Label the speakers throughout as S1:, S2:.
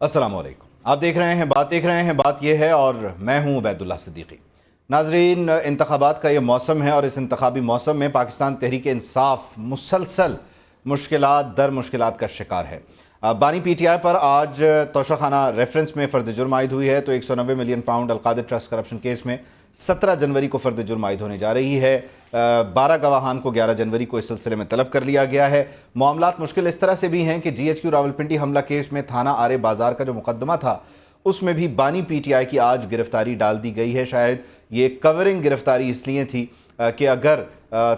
S1: अस्सलाम वालेकुम। आप देख रहे हैं बात ये है और मैं हूँ उबैदुल्ला सिद्दीकी। नाजरीन, इंतखाबात का ये मौसम है और इस इंतखाबी मौसम में पाकिस्तान तहरीक इंसाफ मुसलसल मुश्किलात दर मुश्किलात का शिकार है। बानी PTI पर आज तोशाखाना रेफरेंस में फ़र्द जुर्म आयद हुई है तो 190 million pound Al-Qadir trust corruption case में 17 जनवरी को फ़र्द जुर्म आयद होने जा रही है। 12 गवाहान को 11 जनवरी को इस सिलसिले में तलब कर लिया गया है। मामलात मुश्किल इस तरह से भी हैं कि GHQ रावलपिंडी हमला केस में थाना आरे बाजार का जो मुकदमा था उसमें भी बानी PTI की आज गिरफ्तारी डाल दी गई है। शायद ये कवरिंग गिरफ्तारी इसलिए थी कि अगर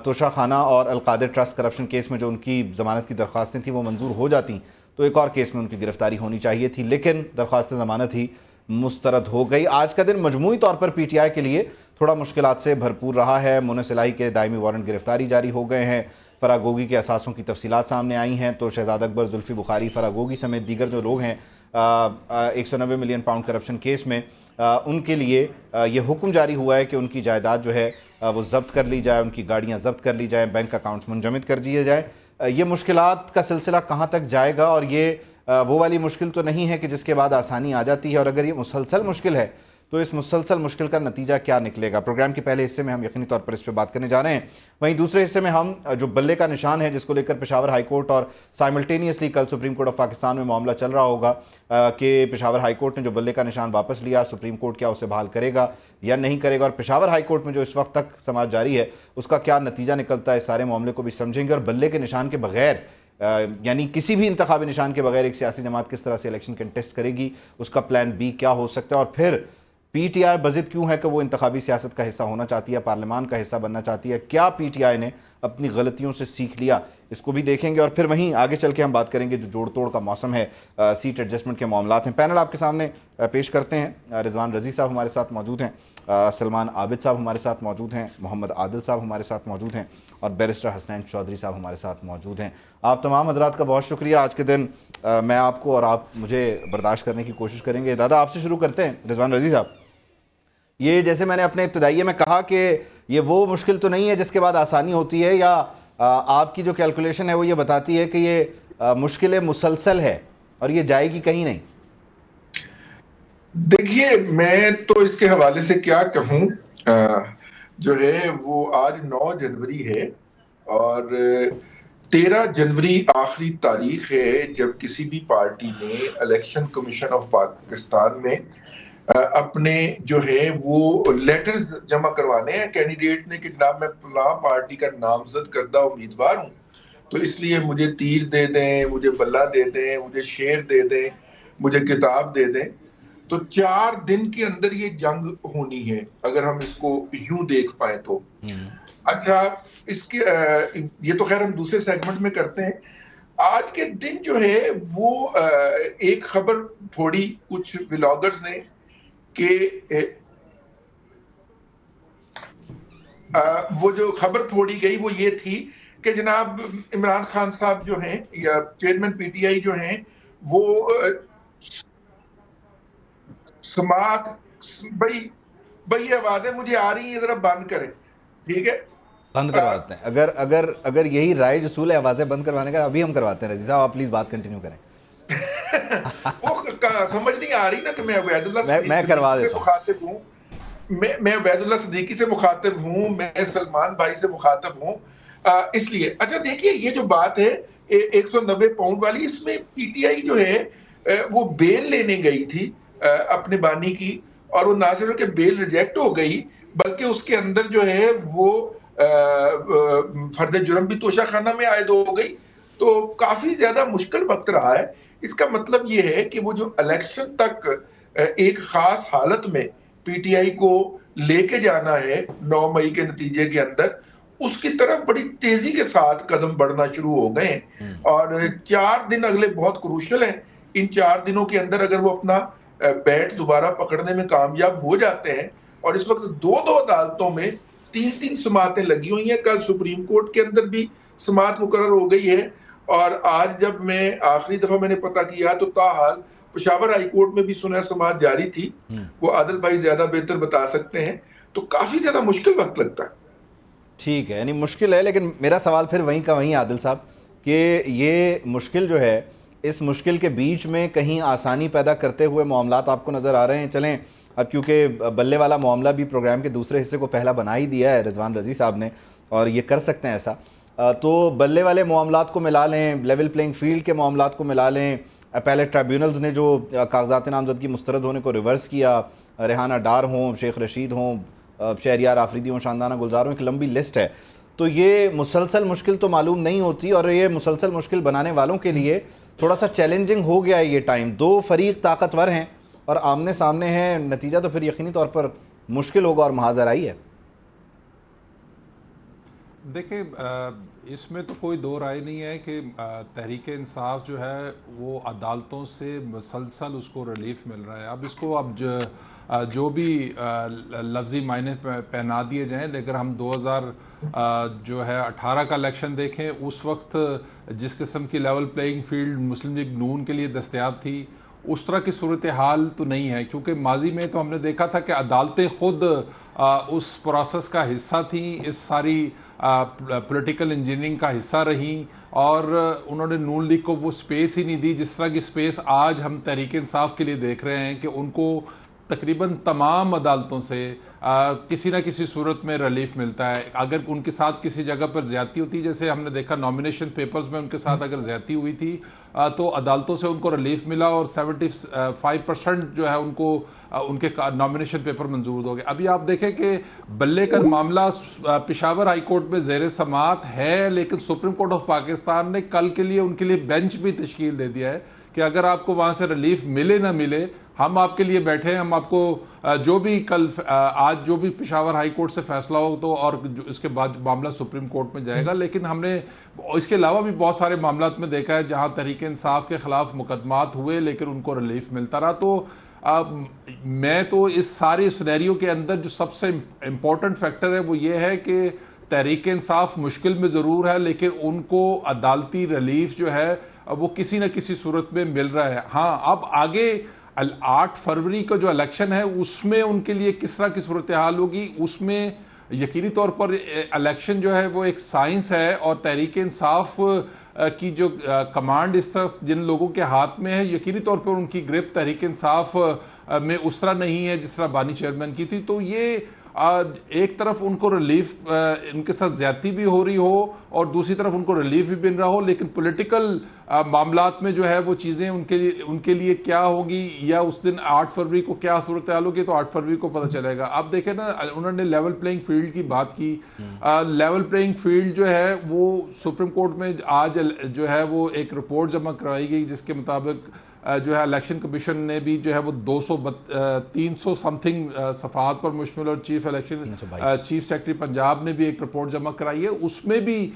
S1: तोशाखाना और अलकादिर ट्रस्ट करप्शन केस में जो उनकी ज़मानत की दरख्वास्तें थी वो मंजूर हो जाती तो एक और केस में उनकी गिरफ्तारी होनी चाहिए थी, लेकिन दरख्वास्त ज़मानत ही मुस्तरद हो गई। आज का दिन मजमूई तौर पर PTI के लिए थोड़ा मुश्किलात से भरपूर रहा है। मुनस इलाही के दायमी वारंट गिरफ्तारी जारी हो गए हैं। फरागोगी के असासों की तफसीलात सामने आई हैं तो शहजाद अकबर, जुल्फी बुखारी, फरागोगी समेत दीगर जो लोग हैं 190 मिलियन पाउंड करप्शन केस में उनके लिए ये हुक्म जारी हुआ है कि उनकी जायदाद जो है वो ज़ब्त कर ली जाए, उनकी गाड़ियाँ ज़ब्त कर ली जाए, बैंक अकाउंट्स मुंजमद कर दिए जाए। ये मुश्किलात का सिलसिला कहाँ तक जाएगा और ये वो वाली मुश्किल तो नहीं है कि जिसके बाद आसानी आ जाती है, और अगर ये मुसलसल मुश्किल है तो इस मुसलसल मुश्किल का नतीजा क्या निकलेगा। प्रोग्राम के पहले हिस्से में हम यकीनी तौर पर इस पर बात करने जा रहे हैं। वहीं दूसरे हिस्से में हम जो बल्ले का निशान है जिसको लेकर पेशावर हाई कोर्ट और साइमल्टेनियसली कल सुप्रीम कोर्ट ऑफ पाकिस्तान में मामला चल रहा होगा कि पेशावर हाई कोर्ट ने जो बल्ले का निशान वापस लिया, सुप्रीम कोर्ट क्या उसे बहाल करेगा या नहीं करेगा, और पेशावर हाई कोर्ट में जो इस वक्त तक समाअत जारी है उसका क्या नतीजा निकलता है, इस सारे मामले को भी समझेंगे। और बल्ले के निशान के बगैर यानी किसी भी इंतखाबी निशान के बगैर एक सियासी जमात किस तरह से इलेक्शन कंटेस्ट करेगी, उसका प्लान B क्या हो सकता है, और फिर PTI बज़िद क्यों है कि वो इंतखाबी सियासत का हिस्सा होना चाहती है, पार्लियामान का हिस्सा बनना चाहती है, क्या PTI ने अपनी गलतियों से सीख लिया, इसको भी देखेंगे। और फिर वहीं आगे चल के हम बात करेंगे जो जोड़ तोड़ का मौसम है, सीट एडजस्टमेंट के मामलात हैं। पैनल आपके सामने पेश करते हैं। रिजवान रज़ी साहब हमारे साथ मौजूद हैं, सलमान आबिद साहब हमारे साथ मौजूद हैं, मोहम्मद आदिल साहब हमारे साथ मौजूद हैं और बैरिस्टर हसनैन चौधरी साहब हमारे साथ मौजूद हैं। आप तमाम हजरात का बहुत शुक्रिया। आज के दिन मैं आपको और आप मुझे बर्दाश्त करने की कोशिश करेंगे। दादा, आपसे शुरू करते हैं। रिजवान रज़ी साहब, ये जैसे मैंने अपने इब्तदाइये में कहा कि ये वो मुश्किल तो नहीं है जिसके बाद आसानी होती है, या आपकी जो कैलकुलेशन है वो ये बताती है कि ये मुश्किल मुसलसल है और ये जाएगी कहीं नहीं?
S2: देखिए, मैं तो इसके हवाले से क्या कहूँ, जो है वो आज 9 जनवरी है और 13 जनवरी आखिरी तारीख है जब किसी भी पार्टी ने इलेक्शन कमीशन ऑफ पाकिस्तान में अपने जो है वो लेटर्स जमा करवाने हैं कैंडिडेट ने कि जनाब मैं फलां पार्टी का नामजद करदा उम्मीदवार हूँ, तो इसलिए मुझे तीर दे दें, मुझे बल्ला दे दें, मुझे शेर दे दें, मुझे किताब दे दें। तो 4 दिन के अंदर ये जंग होनी है अगर हम इसको यूं देख पाए तो। अच्छा, इसके ये तो खैर हम दूसरे सेगमेंट में करते हैं। आज के दिन जो है वो एक खबर थोड़ी कुछ व्लॉगर्स ने कि वो जो खबर फोड़ी गई वो ये थी कि जनाब इमरान खान साहब जो हैं या चेयरमैन PTI जो हैं वो समात भाई ये आवाजें मुझे आ रही है, जरा बंद करें, ठीक है?
S1: बंद करवाते हैं। अगर अगर अगर यही राय जसूल है आवाजें बंद करवाने का, अभी हम करवाते हैं। रज़ी साहब, आप प्लीज बात कंटिन्यू करें।
S2: वो समझ नहीं आ रही ना कि मैं उबैदुल्ला
S1: मैं करवा देता हूं।
S2: मुखातिब हूँ, मैं उबैदुल्ला सिद्दीकी से मुखातिब हूँ, मैं सलमान भाई से मुखातिब हूँ, इसलिए। अच्छा देखिए, ये जो बात है 190 पाउंड वाली, इसमें PTI जो है वो बेल लेने गई थी अपने बानी की, और वो ना सिर्फ कि बेल रिजेक्ट हो गई बल्कि उसके अंदर जो है वो फर्द जुर्म भी तोशाखाना में आयद हो गई। तो काफी ज्यादा मुश्किल वक्त रहा है। इसका मतलब ये है कि वो जो इलेक्शन तक एक खास हालत में PTI को लेके जाना है 9 मई के नतीजे के अंदर, उसकी तरफ बड़ी तेजी के साथ कदम बढ़ना शुरू हो गए हैं। और 4 दिन अगले बहुत क्रूशियल हैं। इन 4 दिनों के अंदर अगर वो अपना बैट दोबारा पकड़ने में कामयाब हो जाते हैं, और इस वक्त 2-2 अदालतों में 3-3 समातें लगी हुई हैं। कल सुप्रीम कोर्ट के अंदर भी समात मुकर्रर हो गई है, और आज जब मैं आखिरी दफा मैंने पता किया तो ताहाल पेशावर हाई कोर्ट में भी सुनह समात जारी थी। वो आदिल भाई ज्यादा बेहतर बता सकते हैं। तो काफी ज्यादा मुश्किल वक्त लगता है।
S1: ठीक है, यानी मुश्किल है, लेकिन मेरा सवाल फिर वहीं का वहीं आदिल साहब कि ये मुश्किल जो है इस मुश्किल के बीच में कहीं आसानी पैदा करते हुए मामलात आपको नज़र आ रहे हैं? चलें, अब क्योंकि बल्ले वाला मामला भी प्रोग्राम के दूसरे हिस्से को पहला बना ही दिया है रिजवान रज़ी साहब ने, और ये कर सकते हैं ऐसा, तो बल्ले वाले मामलात को मिला लें, लेवल प्लेइंग फील्ड के मामलात को मिला लें, अपैलेट ट्राइब्यूनल्स ने जो कागजात नामजदगी मुस्तरद होने को रिवर्स किया, रेहाना डार हों, शेख रशीद हों, शहरियार आफरीदी हों, शानदाना गुलजार हों, एक लंबी लिस्ट है। तो ये मुसलसल मुश्किल तो मालूम नहीं होती, और ये मुसलसल मुश्किल बनाने वालों के लिए थोड़ा सा चैलेंजिंग हो गया है ये टाइम। दो फरीक ताकतवर हैं और आमने सामने हैं, नतीजा तो फिर यकीनी तौर पर मुश्किल होगा और महाजराई है।
S3: देखिए, इसमें तो कोई दो राय नहीं है कि तहरीक इंसाफ जो है वो अदालतों से मुसलसल उसको रिलीफ मिल रहा है। अब इसको अब जो भी लफ्ज़ी मायने पहना दिए जाएं, लेकिन हम 2018 का इलेक्शन देखें, उस वक्त जिस किस्म की लेवल प्लेइंग फील्ड मुस्लिम लीग नून के लिए दस्तयाब थी, उस तरह की सूरत हाल तो नहीं है, क्योंकि माजी में तो हमने देखा था कि अदालतें खुद उस प्रोसेस का हिस्सा थी, इस सारी पॉलिटिकल इंजीनियरिंग का हिस्सा रही, और उन्होंने नून लीग को वो स्पेस ही नहीं दी जिस तरह की स्पेस आज हम तहरीक इंसाफ के लिए देख रहे हैं कि उनको तकरीबन तमाम अदालतों से किसी ना किसी सूरत में रिलीफ मिलता है। अगर उनके साथ किसी जगह पर ज्यादती होती, जैसे हमने देखा नॉमिनेशन पेपर्स में उनके साथ अगर ज्यादती हुई थी तो अदालतों से उनको रिलीफ मिला और 75% जो है उनको उनके नॉमिनेशन पेपर मंजूर हो गए। अभी आप देखें कि बल्ले का मामला पेशावर हाई कोर्ट में ज़ेर समाअत है, लेकिन सुप्रीम कोर्ट ऑफ पाकिस्तान ने कल के लिए उनके लिए बेंच भी तश्कील दे दिया है कि अगर आपको वहां से रिलीफ मिले ना मिले, हम आपके लिए बैठे हैं, हम आपको जो भी कल आज जो भी पेशावर हाई कोर्ट से फैसला हो तो, और इसके बाद मामला सुप्रीम कोर्ट में जाएगा। लेकिन हमने इसके अलावा भी बहुत सारे मामलात में देखा है जहां तहरीक इंसाफ के खिलाफ मुकदमात हुए लेकिन उनको रिलीफ मिलता रहा। तो मैं तो इस सारे सिनेरियो के अंदर जो सबसे इम्पोर्टेंट फैक्टर है वो ये है कि तहरीक इंसाफ मुश्किल में ज़रूर है, लेकिन उनको अदालती रिलीफ जो है वो किसी न किसी सूरत में मिल रहा है। हाँ, अब आगे 8 फरवरी का जो इलेक्शन है उसमें उनके लिए किस तरह की सूरत हाल होगी, उसमें यकीनी तौर पर इलेक्शन जो है वो एक साइंस है, और तहरीक इंसाफ की जो कमांड इस तरफ जिन लोगों के हाथ में है, यकीनी तौर पर उनकी ग्रिप तहरीक इंसाफ में उस तरह नहीं है जिस तरह बानी चेयरमैन की थी। तो ये एक तरफ उनको रिलीफ इनके साथ ज्यादती भी हो रही हो और दूसरी तरफ उनको रिलीफ भी मिल रहा हो, लेकिन पॉलिटिकल मामलात में जो है वो चीज़ें उनके लिए क्या होगी या उस दिन 8 फरवरी को क्या सूरत हाल होगी, तो 8 फरवरी को पता चलेगा। अब देखें ना, उन्होंने लेवल प्लेइंग फील्ड की बात की। लेवल प्लेइंग फील्ड जो है वो सुप्रीम कोर्ट में आज जो है वो एक रिपोर्ट जमा करवाई गई जिसके मुताबिक जो है इलेक्शन कमीशन ने भी जो है वो 300 समथिंग सफ़ात पर मुश्तमिल और चीफ सेक्रेटरी पंजाब ने भी एक रिपोर्ट जमा कराई है। उसमें भी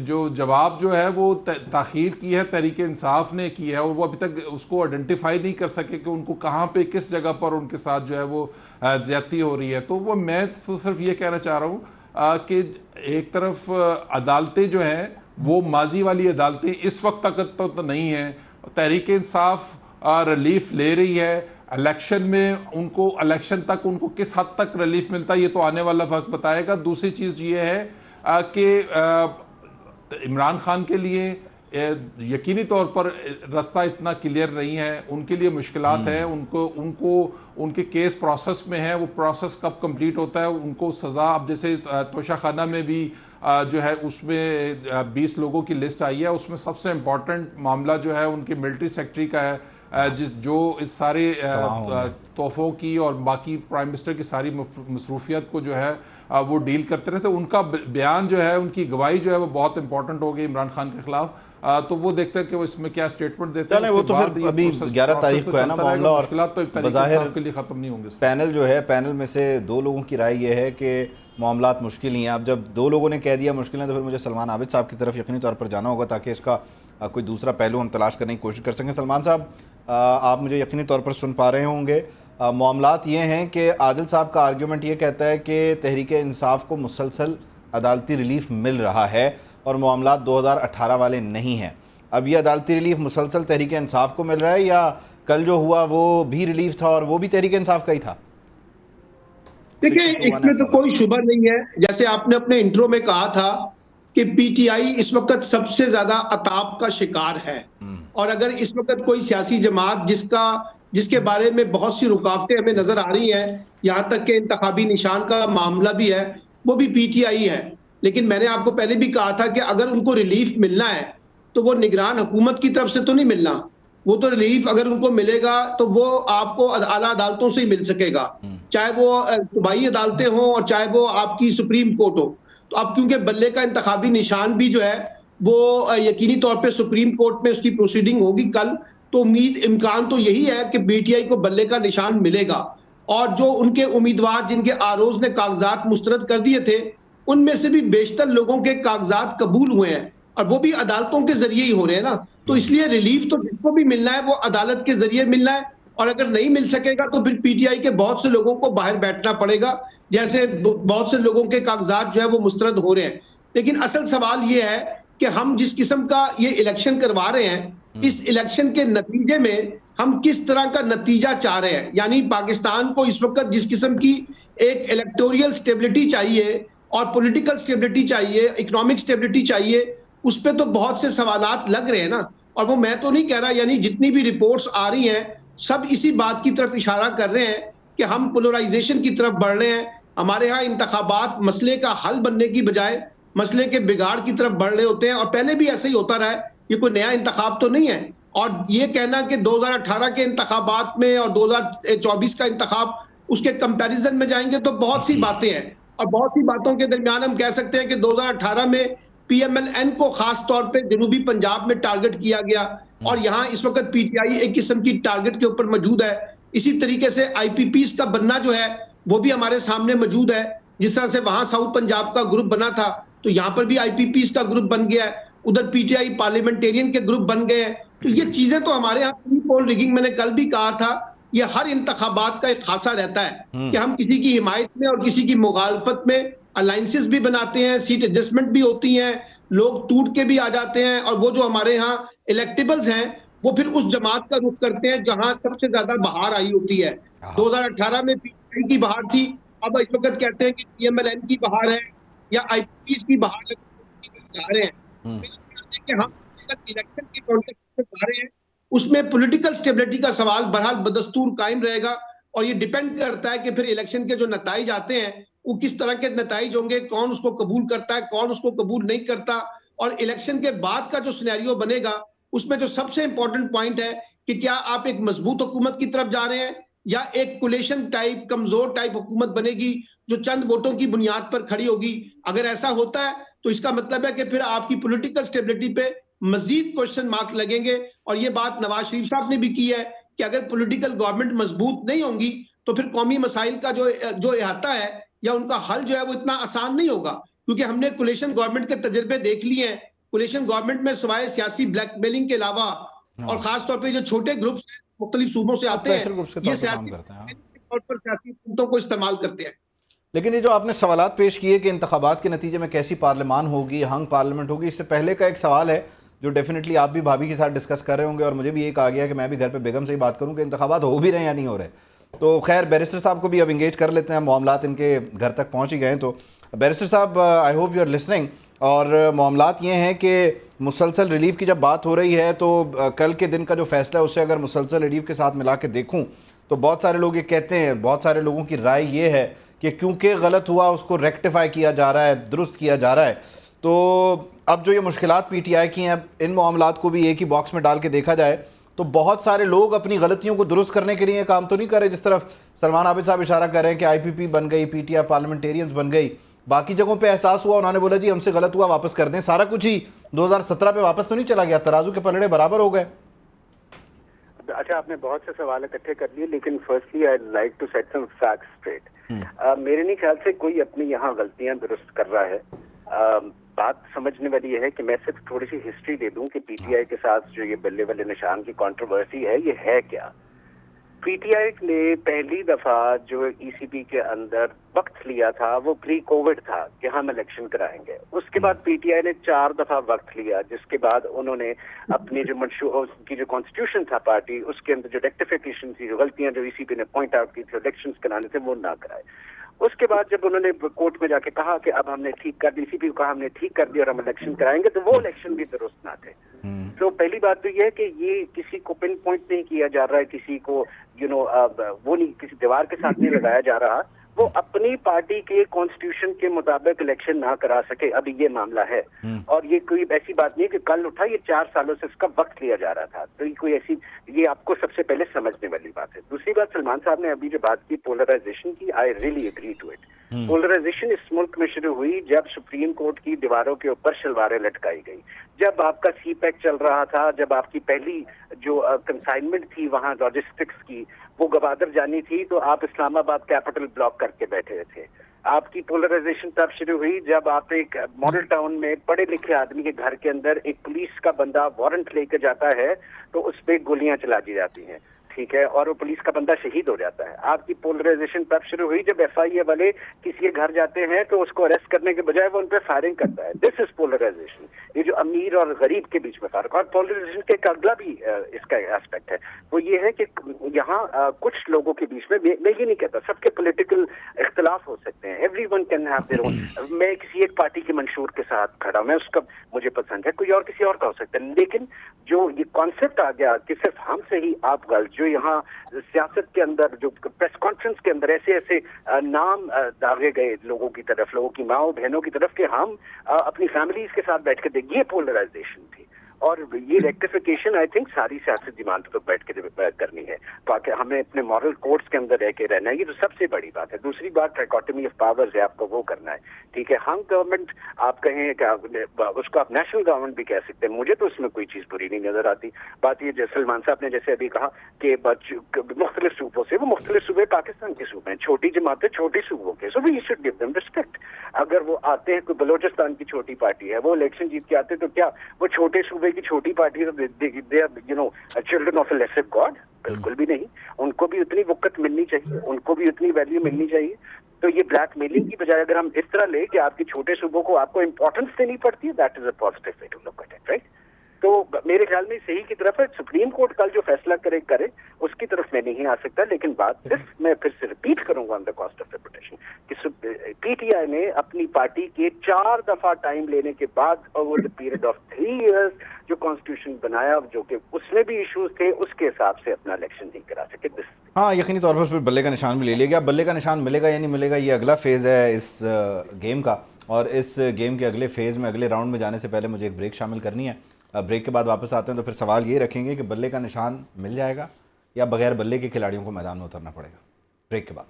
S3: जो जवाब जो है वो ताख़ीर की है तहरीक इंसाफ ने की है, और वो अभी तक उसको आइडेंटिफाई नहीं कर सके कि उनको कहाँ पे किस जगह पर उनके साथ जो है वो ज्यादती हो रही है। तो वो मैं तो सिर्फ ये कहना चाह रहा हूँ कि एक तरफ अदालतें जो हैं वो माजी वाली अदालतें इस वक्त तक तो नहीं है, तहरीक इंसाफ रिलीफ ले रही है। इलेक्शन में उनको इलेक्शन तक उनको किस हद तक रिलीफ मिलता है ये तो आने वाला वक्त बताएगा। दूसरी चीज ये है कि इमरान खान के लिए यकीनी तौर पर रास्ता इतना क्लियर नहीं है, उनके लिए मुश्किलात हैं, उनको उनके केस प्रोसेस में है, वो प्रोसेस कब कंप्लीट होता है, उनको सज़ा। अब जैसे तोशा खाना में भी जो है उसमें 20 लोगों की लिस्ट आई है, उसमें सबसे इम्पोर्टेंट मामला जो है उनके मिलिट्री सेक्रेटरी का है, जो इस सारे तोहफों की और बाकी प्राइम मिनिस्टर की सारी मसरूफियत को जो है वो डील करते रहते। उनका बयान जो है, उनकी गवाही जो है वो बहुत इंपॉर्टेंट हो गई इमरान खान के खिलाफ। तो वो देखते हैं कि वो इसमें क्या स्टेटमेंट देते हैं।
S1: वो तो फिर अभी 11 तारीख को है ना मामला, और
S3: बज़ाहिर के लिए खत्म नहीं होंगे।
S1: पैनल जो है, पैनल में से 2 लोगों की राय ये है कि मामलात मुश्किल ही हैं। अब जब 2 लोगों ने कह दिया मुश्किल है तो फिर मुझे सलमान आबिद साहब की तरफ यकीनी तौर पर जाना होगा ताकि इसका कोई दूसरा पहलू हम तलाश करने की कोशिश कर सकें। सलमान साहब, आप मुझे यकीनी तौर पर सुन पा रहे होंगे। मामलात ये हैं कि आदिल साहब का आर्ग्यूमेंट ये कहता है कि तहरीक इंसाफ को मुसलसल अदालती रिलीफ मिल रहा है और मामलात 2018 वाले नहीं हैं। अब ये अदालती रिलीफ मुसलसल तहरीक इंसाफ को मिल रहा है या कल जो हुआ वो भी रिलीफ था और वो भी तहरीक इंसाफ का ही था?
S4: देखिए, इसमें तो कोई शुबा नहीं है। जैसे आपने अपने इंट्रो में कहा था कि पीटीआई इस वक्त सबसे ज्यादा अताप का शिकार है और अगर इस वक्त कोई सियासी जमात जिसके बारे में बहुत सी रुकावटें हमें नजर आ रही हैं, यहाँ तक कि इंतखाबी निशान का मामला भी है, वो भी पीटीआई है। लेकिन मैंने आपको पहले भी कहा था कि अगर उनको रिलीफ मिलना है तो वो निगरान हुकूमत की तरफ से तो नहीं मिलना, वो तो रिलीफ अगर उनको मिलेगा तो वो आपको आला अदालतों से ही मिल सकेगा, चाहे वो सूबाई अदालतें हों और चाहे वो आपकी सुप्रीम कोर्ट हो। तो अब क्योंकि बल्ले का इंतखाबी निशान भी जो है वो यकीनी तौर पे सुप्रीम कोर्ट में उसकी प्रोसीडिंग होगी कल, तो इम्कान तो यही है कि पीटीआई को बल्ले का निशान मिलेगा। और जो उनके उम्मीदवार जिनके आरोज ने कागजात मुस्तरद कर दिए थे, उनमें से भी बेशतर लोगों के कागजात कबूल हुए हैं और वो भी अदालतों के जरिए ही हो रहे हैं ना। तो इसलिए रिलीफ तो जिसको भी मिलना है वो अदालत के जरिए मिलना है, और अगर नहीं मिल सकेगा तो फिर पीटीआई के बहुत से लोगों को बाहर बैठना पड़ेगा, जैसे बहुत से लोगों के कागजात जो है वो मुस्तरद हो रहे हैं। लेकिन असल सवाल ये है कि हम जिस किस्म का ये इलेक्शन करवा रहे हैं, इस इलेक्शन के नतीजे में हम किस तरह का नतीजा चाह रहे हैं। यानी पाकिस्तान को इस वक्त जिस किस्म की एक इलेक्टोरियल स्टेबिलिटी चाहिए और पॉलिटिकल स्टेबिलिटी चाहिए, इकोनॉमिक स्टेबिलिटी चाहिए, उस पर तो बहुत से सवालात लग रहे हैं ना। और वो मैं तो नहीं कह रहा, यानी जितनी भी रिपोर्ट्स आ रही हैं सब इसी बात की तरफ इशारा कर रहे हैं कि हम पोलराइजेशन की तरफ बढ़ रहे हैं। हमारे यहाँ इंतखाबात मसले का हल बनने की बजाय मसले के बिगाड़ की तरफ बढ़ रहे होते हैं, और पहले भी ऐसे ही होता रहा है, ये कोई नया इंतखाब तो नहीं है। और ये कहना कि 2018 के इंतखाबात में और 2024 का इंतखाब उसके कंपैरिजन में जाएंगे, तो बहुत सी बातें हैं, और बहुत सी बातों के दरमियान हम कह सकते हैं कि 2018 में पीएमएलएन को खास तौर पे जनूबी पंजाब में टारगेट किया गया, और यहाँ इस वक्त पीटीआई एक किस्म की टारगेट के ऊपर मौजूद है। इसी तरीके से आईपीपीस का बनना जो है वो भी हमारे सामने मौजूद है। जिस तरह से वहां साउथ पंजाब का ग्रुप बना था, तो यहाँ पर भी आईपीपीस का ग्रुप बन गया है, उधर पीटीआई पार्लियामेंटेरियन के ग्रुप बन गए हैं। तो ये चीजें तो हमारे यहाँ प्री पोल रिगिंग, मैंने कल भी कहा था, ये हर इंतखाबात का एक खासा रहता है कि हम किसी की हिमायत में और किसी की मुखालफत में अलायंसेस भी बनाते हैं, सीट एडजस्टमेंट भी होती हैं, लोग टूट के भी आ जाते हैं, और वो जो हमारे यहाँ इलेक्टेबल्स हैं वो फिर उस जमात का रुख करते हैं जहां सबसे ज्यादा बहार आई होती है। 2018 में पीटीआई की बहार थी, अब इस वक्त कहते हैं कि पीएमएलएन की बहार है या आईपीपीस की बहार जा रहे हैं। कि हम इलेक्शन के कॉन्टेक्स्ट में जा रहे हैं, उसमें पॉलिटिकल स्टेबिलिटी का सवाल बहरहाल बदस्तूर कायम रहेगा, और ये डिपेंड करता है कि फिर इलेक्शन के जो नताइज आते हैं वो किस तरह के नताइज होंगे, कौन उसको कबूल करता है, कौन उसको कबूल नहीं करता। और इलेक्शन के बाद का जो सिनेरियो बनेगा उसमें जो सबसे इंपॉर्टेंट पॉइंट है कि क्या आप एक मजबूत हुकूमत की तरफ जा रहे हैं या एक कोलेशन टाइप, कमजोर टाइप हुकूमत बनेगी जो चंद वोटों की बुनियाद पर खड़ी होगी। अगर ऐसा होता है तो इसका मतलब है कि फिर आपकी पॉलिटिकल स्टेबिलिटी पे मजीद क्वेश्चन मार्क लगेंगे। और ये बात नवाज शरीफ साहब ने भी की है कि अगर पॉलिटिकल गवर्नमेंट मजबूत नहीं होंगी तो फिर कौमी मसाइल का जो इहाता है या उनका हल जो है वो इतना आसान नहीं होगा, क्योंकि हमने कोलेशन गवर्नमेंट के तजर्बे देख लिए हैं। कोलेशन गवर्नमेंट में सिवाय सियासी ब्लैकमेलिंग के अलावा और खास तौर पे जो छोटे ग्रुप्स मुख्तलिफ सूबों से आते हैं, ये सियासी तौर पर सियासी कुत्तों को इस्तेमाल करते हैं।
S1: लेकिन ये जो आपने सवालात पेश किए कि इंतखाबात के नतीजे में कैसी पार्लियामान होगी, हंग पार्लियामेंट होगी, इससे पहले का एक सवाल है जो डेफिनेटली आप भी भाभी के साथ डिस्कस कर रहे होंगे, और मुझे भी ये कहा गया कि मैं भी घर पे बेगम से ही बात करूं कि इंतखाबात हो भी रहे हैं या नहीं हो रहे। तो खैर बैरिस्टर साहब को भी अब इंगेज कर लेते हैं, मामलात इनके घर तक पहुँच ही गए। तो बैरिस्टर साहब, I hope you are listening. और मामलात ये हैं कि मुसलसल रिलीफ की जब बात हो रही है तो कल के दिन का जो फैसला है उससे अगर मुसलसल रिलीफ के साथ मिला के देखूँ तो बहुत सारे लोग ये कहते हैं, बहुत सारे लोगों की राय ये है कि क्योंकि गलत हुआ उसको रेक्टिफाई किया जा रहा है, दुरुस्त किया जा रहा है। तो अब जो ये मुश्किलात पीटीआई की हैं, इन मामलात को भी एक ही बॉक्स में डाल के देखा जाए तो बहुत सारे लोग अपनी गलतियों को दुरुस्त करने के लिए काम तो नहीं कर रहे, जिस तरफ सलमान आबिद साहब इशारा कर रहे हैं कि आईपीपी बन गई, पीटीआई पार्लियामेंटेरियंस बन गई, बाकी जगहों पे एहसास हुआ, उन्होंने बोला जी हमसे गलत हुआ, वापस कर दें। सारा कुछ ही 2017 पे वापस तो नहीं चला गया, तराजू के पलड़े बराबर हो गए।
S5: अच्छा, आपने बहुत से सवाल इकट्ठे कर लिए, लेकिन firstly I like to set some facts straight. मेरे नहीं ख्याल से कोई अपनी यहाँ गलतियां दुरुस्त कर रहा है। बात समझने वाली है कि मैं सिर्फ थोड़ी सी हिस्ट्री दे दूं कि पीटीआई के साथ जो ये बल्ले बल्ले निशान की कंट्रोवर्सी है ये है क्या। पीटीआई ने पहली दफा जो ईसीपी के अंदर वक्त लिया था वो प्री कोविड था कि हम इलेक्शन कराएंगे। उसके बाद पीटीआई ने 4 दफा वक्त लिया, जिसके बाद उन्होंने अपनी जो की जो कॉन्स्टिट्यूशन था पार्टी, उसके अंदर जो रेक्टिफिकेशन थी, जो गलतियां जो ईसीपी ने पॉइंट आउट की थी इलेक्शंस कराने थे, वो ना कराए। उसके बाद जब उन्होंने कोर्ट में जाके कहा कि अब हमने ठीक कर दी, डीसीपी को कहा हमने ठीक कर दिया और हम इलेक्शन कराएंगे, तो वो इलेक्शन भी दुरुस्त ना थे। तो पहली बात तो ये है कि ये किसी को पिन पॉइंट नहीं किया जा रहा है, किसी को वो नहीं, किसी दीवार के साथ नहीं लगाया जा रहा। वो अपनी पार्टी के कॉन्स्टिट्यूशन के मुताबिक इलेक्शन ना करा सके, अभी ये मामला है। और ये कोई ऐसी बात नहीं है कि कल उठा, ये 4 सालों से इसका वक्त लिया जा रहा था। तो ये कोई ऐसी, ये आपको सबसे पहले समझने वाली बात है। दूसरी बात, सलमान साहब ने अभी जो बात की पोलराइजेशन की, I really agree to it. Polarisation इस मुल्क में शुरू हुई जब सुप्रीम कोर्ट की दीवारों के ऊपर शलवारें लटकाई गई, जब आपका सीपैक चल रहा था, जब आपकी पहली जो कंसाइनमेंट थी वहां लॉजिस्टिक्स की वो गवादर जानी थी, तो आप इस्लामाबाद कैपिटल ब्लॉक करके बैठे थे। आपकी पोलराइजेशन तब शुरू हुई जब आप एक मॉडल टाउन में पढ़े लिखे आदमी के घर के अंदर एक पुलिस का बंदा वारंट लेकर जाता है तो उस पर गोलियां चला दी जाती हैं, ठीक है, और वो पुलिस का बंदा शहीद हो जाता है। आपकी पोलराइजेशन तब शुरू हुई जब एफआईए वाले किसी के घर जाते हैं तो उसको अरेस्ट करने के बजाय वो उन पर फायरिंग करता है। This is polarisation. ये जो अमीर और गरीब के बीच में फर्क। और पोलराइजेशन के एक अगला भी इसका एस्पेक्ट है, वो ये है कि यहाँ कुछ लोगों के बीच में, मैं ये नहीं कहता सबके पॉलिटिकल इख्तलाफ हो सकते हैं, everyone can have their own. मैं किसी एक पार्टी के मंशूर के साथ खड़ा, मैं उसका मुझे पसंद है, कोई और किसी और का हो सकता है, लेकिन जो ये कॉन्सेप्ट आ गया कि सिर्फ हम से ही आप गलत, जो यहाँ सियासत के अंदर जो प्रेस कॉन्फ्रेंस के अंदर ऐसे ऐसे नाम दागे गए लोगों की तरफ, लोगों की माओ बहनों की तरफ, कि हम अपनी फैमिलीज के साथ बैठ के देख, ये पोलराइजेशन थी। और ये रेक्टिफिकेशन आई थिंक सारी सियासत जमात पर बैठ के करनी है, ताकि हमें अपने मॉरल कोड्स के अंदर रह के रहना है। ये तो सबसे बड़ी बात है। दूसरी बात ट्राइकोटमी ऑफ पावर्स है, आपको वो करना है, ठीक है। हम गवर्नमेंट आप कहें उसको आप नेशनल गवर्नमेंट भी कह सकते हैं, मुझे तो उसमें कोई चीज बुरी नहीं नजर आती। बात ये सलमान साहब ने जैसे अभी कहा कि मुख्तलिफ सूबों से, वो मुख्तलिफ सूबे पाकिस्तान के सूबे हैं, छोटी जमातें छोटी सूबों के, so we should give them respect. अगर वो आते हैं, कोई बलोचिस्तान की छोटी पार्टी है, वो इलेक्शन जीत के आते हैं, तो क्या वो छोटे सूबे की छोटी party children of a lesser God? बिल्कुल भी नहीं। उनको भी उतनी वक़्त मिलनी चाहिए, उनको भी उतनी वैल्यू मिलनी चाहिए। तो ये ब्लैकमेलिंग की बजाय अगर हम इस तरह ले कि आपके छोटे सूबों को आपको इंपॉर्टेंस देनी पड़ती है, that is a positive way to look at it, right? तो मेरे ख्याल में सही की तरफ है। सुप्रीम कोर्ट कल जो फैसला करे उसकी तरफ मैं नहीं आ सकता, लेकिन बात सिर्फ मैं फिर से रिपीट करूंगा on the cost of reputation कि पीटीआई ने अपनी पार्टी के 4 दफा टाइम लेने के बाद over the period of 3 years जो कॉन्स्टिट्यूशन बनाया, जो कि उसमें भी इश्यूज थे, उसके हिसाब से अपना इलेक्शन नहीं करा सके।
S1: हाँ, यकीनी तौर पर फिर बल्ले का निशान भी ले लिया गया। बल्ले का निशान मिलेगा या नहीं मिलेगा, ये अगला फेज़ है इस गेम का, और इस गेम के अगले फेज़ में, अगले राउंड में जाने से पहले मुझे एक ब्रेक शामिल करनी है। ब्रेक के बाद वापस आते हैं तो फिर सवाल ये रखेंगे कि बल्ले का निशान मिल जाएगा या बगैर बल्ले के खिलाड़ियों को मैदान में उतरना पड़ेगा। ब्रेक के बाद।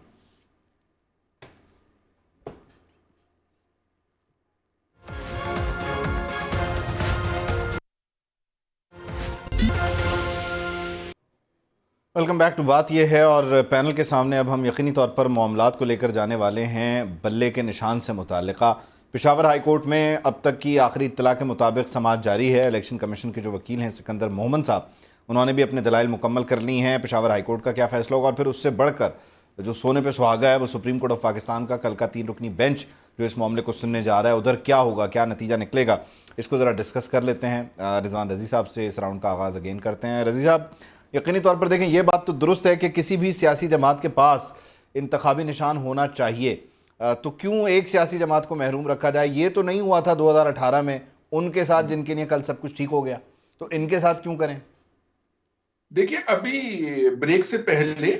S1: वेलकम बैक टू बात ये है, और पैनल के सामने अब हम यकीनी तौर पर मामलात को लेकर जाने वाले हैं बल्ले के निशान से मुताल्लिक़ा। पेशावर हाई कोर्ट में अब तक की आखिरी इत्तला के मुताबिक समाअत जारी है। इलेक्शन कमीशन के जो वकील हैं सिकंदर मोहम्मद साहब, उन्होंने भी अपने दलाइल मुकम्मल कर ली हैं। पेशावर हाई कोर्ट का क्या फ़ैसला होगा, और फिर उससे बढ़कर जो सोने पे सुहागा है वो सुप्रीम कोर्ट ऑफ पाकिस्तान का कल का 3 रुकनी बेंच जो इस मामले को सुनने जा रहा है, उधर क्या होगा, क्या नतीजा निकलेगा, इसको ज़रा डिस्कस कर लेते हैं। रिजवान रज़ी साहब से इस राउंड का आगाज़ अगेन करते हैं। रज़ी साहब, यकीनी तौर पर देखें, ये बात तो दुरुस्त है कि किसी भी सियासी जमात के पास इंतखाबी निशान होना चाहिए, तो क्यों एक सियासी जमात को महरूम रखा जाए? ये तो नहीं हुआ था 2018 में उनके साथ, जिनके लिए कल सब कुछ ठीक हो गया, तो इनके साथ क्यों करें?
S2: देखिए, अभी ब्रेक से पहले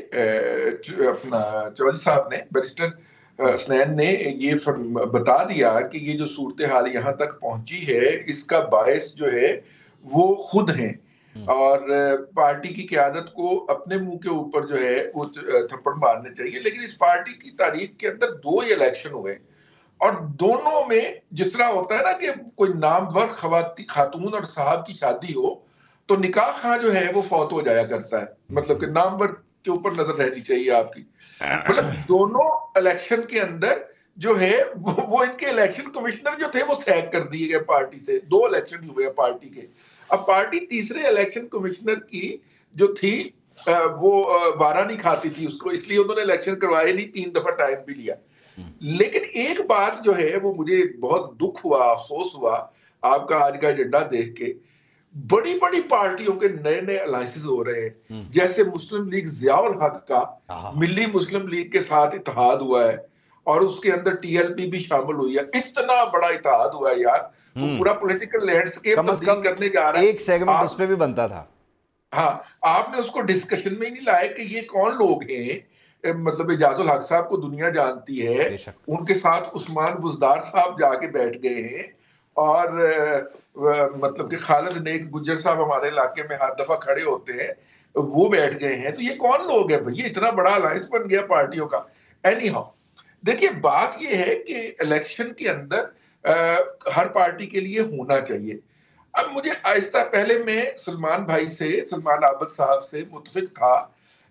S2: अपना चौधरी साहब ने, बैरिस्टर स्नैन ने ये बता दिया कि ये जो सूरत हाल यहाँ तक पहुंची है, इसका बायस जो है वो खुद है, और पार्टी की क़यादत को अपने मुंह के ऊपर जो है वो थप्पड़ मारने चाहिए। लेकिन इस पार्टी की तारीख के अंदर 2 इलेक्शन हुए, और दोनों में जिस तरह होता है ना कि कोई नामवर खातून और साहब की शादी हो तो निकाह खां जो है वो फौत हो जाया करता है, मतलब कि नामवर के ऊपर नजर रहनी चाहिए आपकी। मतलब दोनों इलेक्शन के अंदर जो है वो इनके इलेक्शन कमिश्नर जो थे वो सैक कर दिए गए पार्टी से। 2 इलेक्शन हुए पार्टी के। अब पार्टी तीसरे इलेक्शन कमिश्नर की जो थी वो वारा नहीं खाती थी उसको, इसलिए उन्होंने इलेक्शन करवाए नहीं, 3 दफा टाइम भी लिया। लेकिन एक बात जो है वो मुझे बहुत दुख हुआ, अफसोस हुआ आपका आज का एजेंडा देख के, बड़ी बड़ी पार्टियों के नए नए अलायंसेस हो रहे हैं। जैसे मुस्लिम लीग जियाउल हक का मिली मुस्लिम लीग के साथ इत्तेहाद हुआ है, और उसके अंदर TLP भी शामिल हुई है। इतना बड़ा इत्तेहाद हुआ है यार, तो पूरा पॉलिटिकल लैंडस्केप तब्दील करने जा रहा है।
S1: एक सेगमेंट उस पे भी बनता था।
S2: हाँ, आपने उसको डिस्कशन में ही नहीं लाया कि ये कौन लोग हैं। मतलब एजाजुल हक साहब को दुनिया जानती है, उनके साथ उस्मान बुजदार साहब जाके बैठ गए हैं, और मतलब कि खालिद नेक गुज्जर साहब हमारे इलाके में हर दफा खड़े होते हैं, वो बैठ गए हैं। तो ये कौन लोग हैं भैया? इतना बड़ा अलायंस बन गया पार्टियों का। एनी हाउ, देखिए बात ये है कि इलेक्शन के अंदर हर पार्टी के लिए होना चाहिए। अब मुझे आहिस्ता, पहले मैं सलमान भाई से, सलमान आबद साहब से मुतफिक था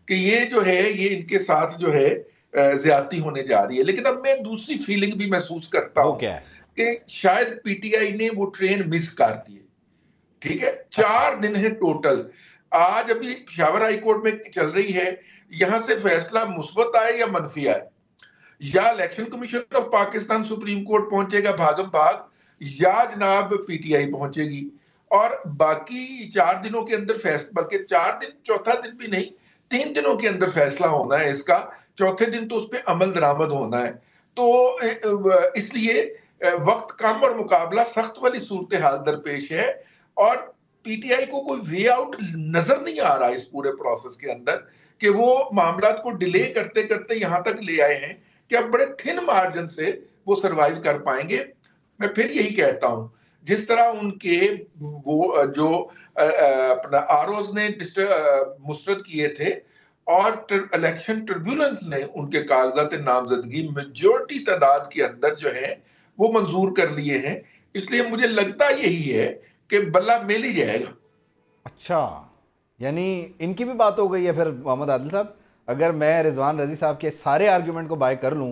S2: कि ये जो है, ये इनके साथ जो है ज्यादती होने जा रही है, लेकिन अब मैं दूसरी फीलिंग भी महसूस करता हूं कि शायद PTI ने वो ट्रेन मिस कर दी है। ठीक है, 4 दिन है टोटल। आज अभी पेशावर हाई कोर्ट में चल रही है, यहां से फैसला मुस्बत आए या मनफी आए, या election commission of Pakistan supreme court पहुंचेगा भागम भाग, या जनाब PTI पहुंचेगी। और बाकी 4 दिनों के अंदर फैसला, बल्कि 4 दिन, चौथा दिन भी नहीं, 3 दिनों के अंदर फैसला होना है इसका। चौथे दिन तो उस पर अमल दरामद होना है। तो इसलिए वक्त कम और मुकाबला सख्त वाली सूरत हाल दरपेश है, और PTI को कोई वे आउट नजर नहीं आ रहा इस पूरे प्रोसेस के अंदर, कि वो मामला को डिले करते करते यहां तक ले आए हैं कि अब बड़े थिन मार्जिन से वो सरवाइव कर पाएंगे। मैं फिर यही कहता हूं, जिस तरह उनके वो जो अपना आरओज ने मुस्तरद किए थे, और इलेक्शन ट्रिब्यूनल ने उनके कागजात नामजदगी मेजॉरिटी तादाद के अंदर जो है वो मंजूर कर लिए हैं। इसलिए मुझे लगता यही है कि बल्ला मिल ही जाएगा।
S1: अच्छा, यानी इनकी भी बात हो गई है फिर मोहम्मद आदिल साहब। अगर मैं रिजवान रजी साहब के सारे आर्ग्यूमेंट को बाय कर लूं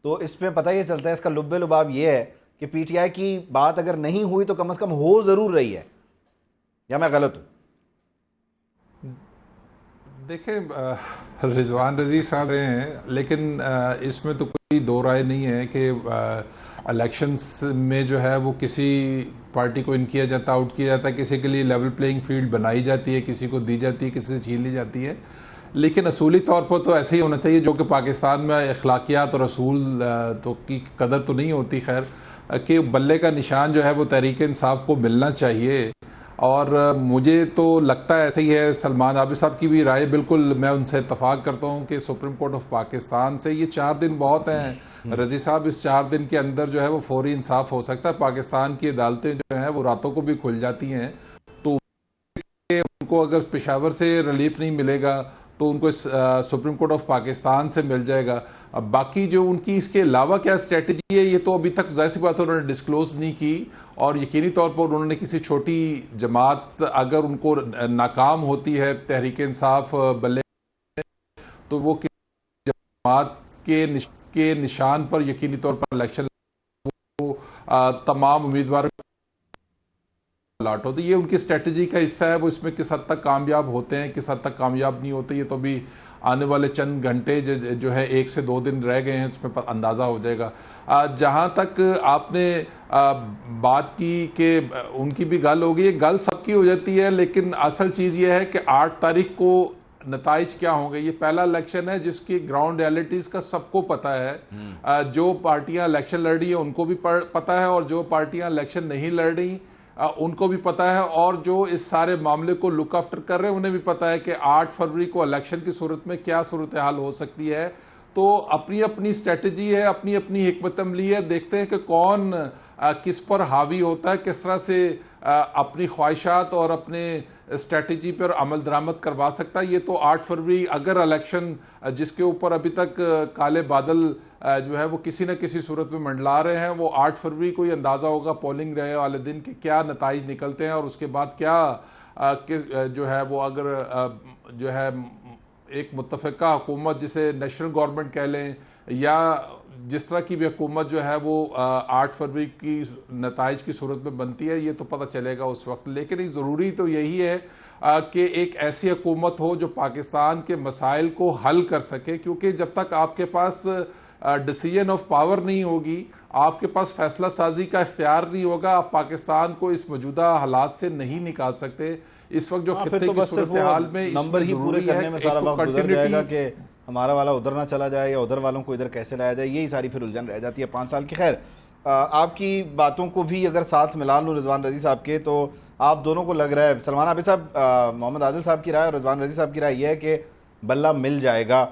S1: तो इसमें पता ही चलता है, इसका लुब्बे लुबाब ये है कि PTI की बात अगर नहीं हुई तो कम से कम हो जरूर रही है, या मैं गलत हूं?
S3: देखिए, रिजवान रजी साहब रहे हैं, लेकिन इसमें तो कोई दो राय नहीं है कि इलेक्शंस में जो है वो किसी पार्टी को इन किया जाता, आउट किया जाता है, किसी के लिए लेवल प्लेइंग फील्ड बनाई जाती है, किसी को दी जाती है, किसी से छीन ली जाती है। लेकिन असूली तौर पर तो ऐसे ही होना चाहिए, जो कि पाकिस्तान में अखलाकियात और असूल तो की कदर तो नहीं होती, खैर, कि बल्ले का निशान जो है वो तहरीक इंसाफ को मिलना चाहिए। और मुझे तो लगता है ऐसे ही है। सलमान आबिद साहब की भी राय बिल्कुल मैं उनसे इत्तफाक करता हूँ कि सुप्रीम कोर्ट ऑफ पाकिस्तान से ये 4 दिन बहुत हैं। रजी साहब, इस 4 दिन के अंदर जो है वो फौरी इंसाफ हो सकता है। पाकिस्तान की अदालतें जो हैं वो रातों को भी खुल जाती हैं, तो उनको अगर पेशावर से रिलीफ नहीं मिलेगा तो उनको सुप्रीम कोर्ट ऑफ पाकिस्तान से मिल जाएगा। अब बाकी जो उनकी इसके अलावा क्या स्ट्रेटजी है, ये तो अभी तक जाहिर सी बात है उन्होंने डिस्क्लोज नहीं की। और यकीनी तौर पर उन्होंने किसी छोटी जमात अगर उनको नाकाम होती है तहरीक इंसाफ बल्ले, तो वो किसी जमात के निशान पर यकीनी तौर पर इलेक्शन तमाम उम्मीदवार लाट हो। तो ये उनकी स्ट्रेटजी का हिस्सा है। वो इसमें किस हद तक कामयाब होते हैं, किस हद तक कामयाब नहीं होते, ये तो अभी आने वाले चंद घंटे जो है 1 से 2 दिन रह गए हैं, उसमें पर अंदाज़ा हो जाएगा। जहाँ तक आपने बात की कि उनकी भी गल होगी, ये गल सबकी हो जाती है, लेकिन असल चीज़ ये है कि 8 तारीख को नताइज क्या होंगे। ये पहला इलेक्शन है जिसकी ग्राउंड रियलिटीज़ का सबको पता है। जो पार्टियां इलेक्शन लड़ रही है उनको भी पता है, और जो पार्टियां इलेक्शन नहीं लड़ रही उनको भी पता है, और जो इस सारे मामले को लुक आफ्टर कर रहे हैं उन्हें भी पता है कि 8 फरवरी को इलेक्शन की सूरत में क्या सूरत हाल हो सकती है। तो अपनी अपनी स्ट्रेटजी है, अपनी अपनी हिकमत अमली है। देखते हैं कि कौन किस पर हावी होता है, किस तरह से अपनी ख्वाहिशात और अपने स्ट्रेटजी पर अमल दरामद करवा सकता है। ये तो 8 फरवरी अगर इलेक्शन जिसके ऊपर अभी तक काले बादल जो है वो किसी न किसी सूरत में मंडला रहे हैं, वो 8 फरवरी को ही अंदाज़ा होगा पोलिंग रहे वाले दिन के क्या नताइज निकलते हैं, और उसके बाद क्या जो है वो अगर जो है एक मुत्तफ़िका हुकूमत जिसे नेशनल गवर्नमेंट कह लें, या जिस तरह की भी हुकूमत जो है वो 8 फरवरी की नताइज की सूरत में बनती है, ये तो पता चलेगा उस वक्त। लेकिन ज़रूरी तो यही है कि एक ऐसी हुकूमत हो जो पाकिस्तान के मसाइल को हल कर सके, क्योंकि जब तक आपके पास डिसीजन ऑफ पावर नहीं होगी, आपके पास फैसला साजी का इख्तियार नहीं होगा, आप पाकिस्तान को इस मौजूदा हालात से नहीं निकाल सकते। इस वक्त जो खित्ते की सूरत हाल में
S1: नंबर ही पूरे करने में सारा वक्त गुजर जाएगा कि हमारा वाला उधर ना चला जाए या उधर वालों को इधर कैसे लाया जाए, यही सारी फिर उलझन रह जाती है 5 साल की। खैर आपकी बातों को भी अगर साथ मिला लूँ रिजवान रज़ी साहब के, तो आप दोनों को लग रहा है, सलमान आबिद साहब, मोहम्मद आदिल साहब की राय और रिजवान रज़ी साहब की राय यह है कि बल्ला मिल जाएगा।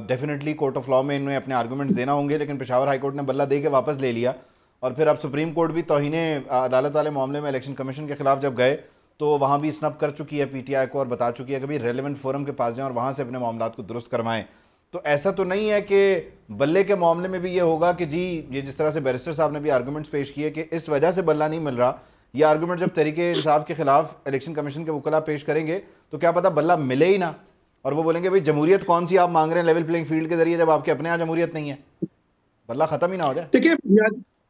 S1: डेफिनेटली कोर्ट ऑफ लॉ में इन्हें अपने आर्गूमेंट्स देना होंगे, लेकिन पेशावर हाई कोर्ट ने बल्ला दे के वापस ले लिया। और फिर अब सुप्रीम कोर्ट भी तौहीने अदालत वाले मामले में इलेक्शन कमीशन के खिलाफ जब गए तो वहाँ भी स्नब कर चुकी है पीटीआई को और बता चुकी है कि भाई रेलेवेंट फोरम के पास जाएं और वहाँ से अपने मामला को दुरुस्त करवाएं। तो ऐसा तो नहीं है कि बल्ले के मामले में भी ये होगा कि जी ये जिस तरह से बैरिस्टर साहब ने भी आर्गूमेंट्स पेश किए कि इस वजह से बल्ला नहीं मिल रहा, ये आर्गूमेंट जब तहरीके इंसाफ के खिलाफ इलेक्शन कमीशन के वकला पेश करेंगे तो क्या पता बल्ला मिले ही ना, और वो बोलेंगे भाई जमहूरियत कौन सी आप मांग रहे हैं लेवल प्लेइंग फील्ड के जरिए, जब आपके अपने यहाँ जमहूरियत नहीं है, बल्ला खत्म ही ना हो जाए।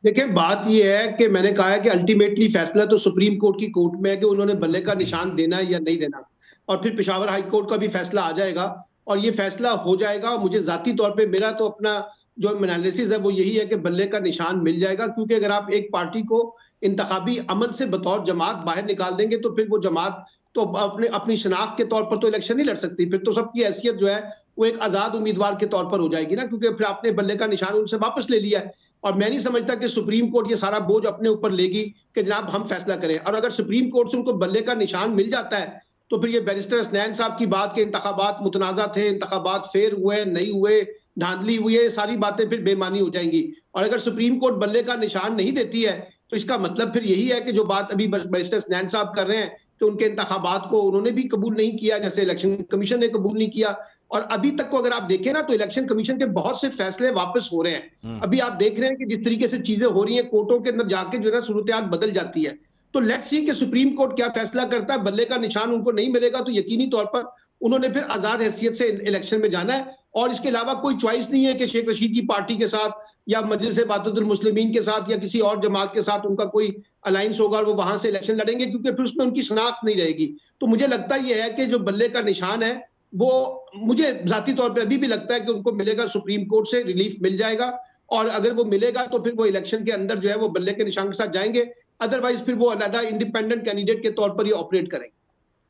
S4: देखिए बात यह है कि मैंने कहा है कि अल्टीमेटली फैसला तो सुप्रीम कोर्ट की कोर्ट में है कि उन्होंने बल्ले का निशान देना है या नहीं देना, और फिर पेशावर हाई कोर्ट का भी फैसला आ जाएगा और ये फैसला हो जाएगा। मुझे जाती तौर पे मेरा तो अपना जो एनालिसिस है वो यही है कि बल्ले का निशान मिल जाएगा, क्योंकि अगर आप एक पार्टी को इंतखाबी अमल से बतौर जमात बाहर निकाल देंगे तो फिर वो जमात तो अपनी शनाख्त के तौर पर तो इलेक्शन नहीं लड़ सकती, फिर तो सबकी हैसियत जो है वो एक आजाद उम्मीदवार के तौर पर हो जाएगी ना, क्योंकि फिर आपने बल्ले का निशान उनसे वापस ले लिया है। और मैं नहीं समझता कि सुप्रीम कोर्ट ये सारा बोझ अपने ऊपर लेगी कि जनाब हम फैसला करें। और अगर सुप्रीम कोर्ट से उनको बल्ले का निशान मिल जाता है तो फिर ये बैरिस्टर हसनैन साहब की बात के इंतखाबात मुतनाज़ा थे, इंतखाबात फेर हुए नहीं हुए, धांधली हुई है, सारी बातें फिर बेमानी हो जाएंगी। और अगर सुप्रीम कोर्ट बल्ले का निशान नहीं देती है तो इसका मतलब फिर यही है कि जो बात अभी बैरिस्टर हसनैन साहब कर रहे हैं कि उनके इंतखाबात को उन्होंने भी कबूल नहीं किया, जैसे इलेक्शन कमीशन ने कबूल नहीं किया। और अभी तक को अगर आप देखें ना तो इलेक्शन कमीशन के बहुत से फैसले वापस हो रहे हैं। अभी आप देख रहे हैं कि जिस तरीके से चीजें हो रही हैं, कोर्टों के अंदर जाके जो है ना सूरत बदल जाती है। तो लेट्स सी कि सुप्रीम कोर्ट क्या फैसला करता है। बल्ले का निशान उनको नहीं मिलेगा तो यकीनी तौर पर उन्होंने फिर आजाद हैसियत से इलेक्शन में जाना है, और इसके अलावा कोई चॉइस नहीं है कि शेख रशीद की पार्टी के साथ या मजलिस इत्तेहादुल मुस्लिमीन के साथ या किसी और जमात के साथ उनका कोई अलायंस होगा और वो वहां से इलेक्शन लड़ेंगे, क्योंकि फिर उसमें उनकी शनाख्त नहीं रहेगी। तो मुझे लगता यह है कि जो बल्ले का निशान है वो मुझे जाती तौर पे अभी भी लगता है कि उनको मिलेगा, सुप्रीम कोर्ट से रिलीफ मिल जाएगा, और अगर वो मिलेगा तो फिर वो इलेक्शन के अंदर जो है वो बल्ले के निशान के साथ जाएंगे, अदरवाइज फिर वो अलग इंडिपेंडेंट कैंडिडेट के तौर पर ये ऑपरेट करेंगे।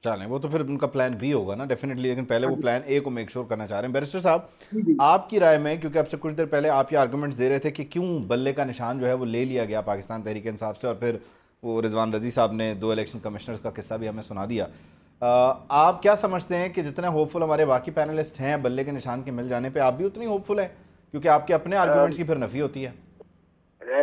S1: चलें, वो तो फिर उनका प्लान बी होगा ना डेफिनेटली, लेकिन पहले वो प्लान ए को मेक श्योर करना चाह रहे हैं। बैरिस्टर साहब आपकी राय में, क्योंकि आपसे कुछ देर पहले आप ये आर्गूमेंट्स दे रहे थे कि क्यों बल्ले का निशान जो है वो ले लिया गया पाकिस्तान तहरीक इंसाफ से, और फिर वो रिजवान रज़ी साहब ने 2 इलेक्शन कमिश्नर्स का किस्सा भी हमें सुना दिया। आप क्या समझते हैं कि जितने होपफुल हमारे बाकी पैनलिस्ट हैं बल्ले के निशान के मिल जाने पर, आप भी उतनी होपफुल हैं, क्योंकि आपके अपने आर्गूमेंट्स की फिर नफी होती है?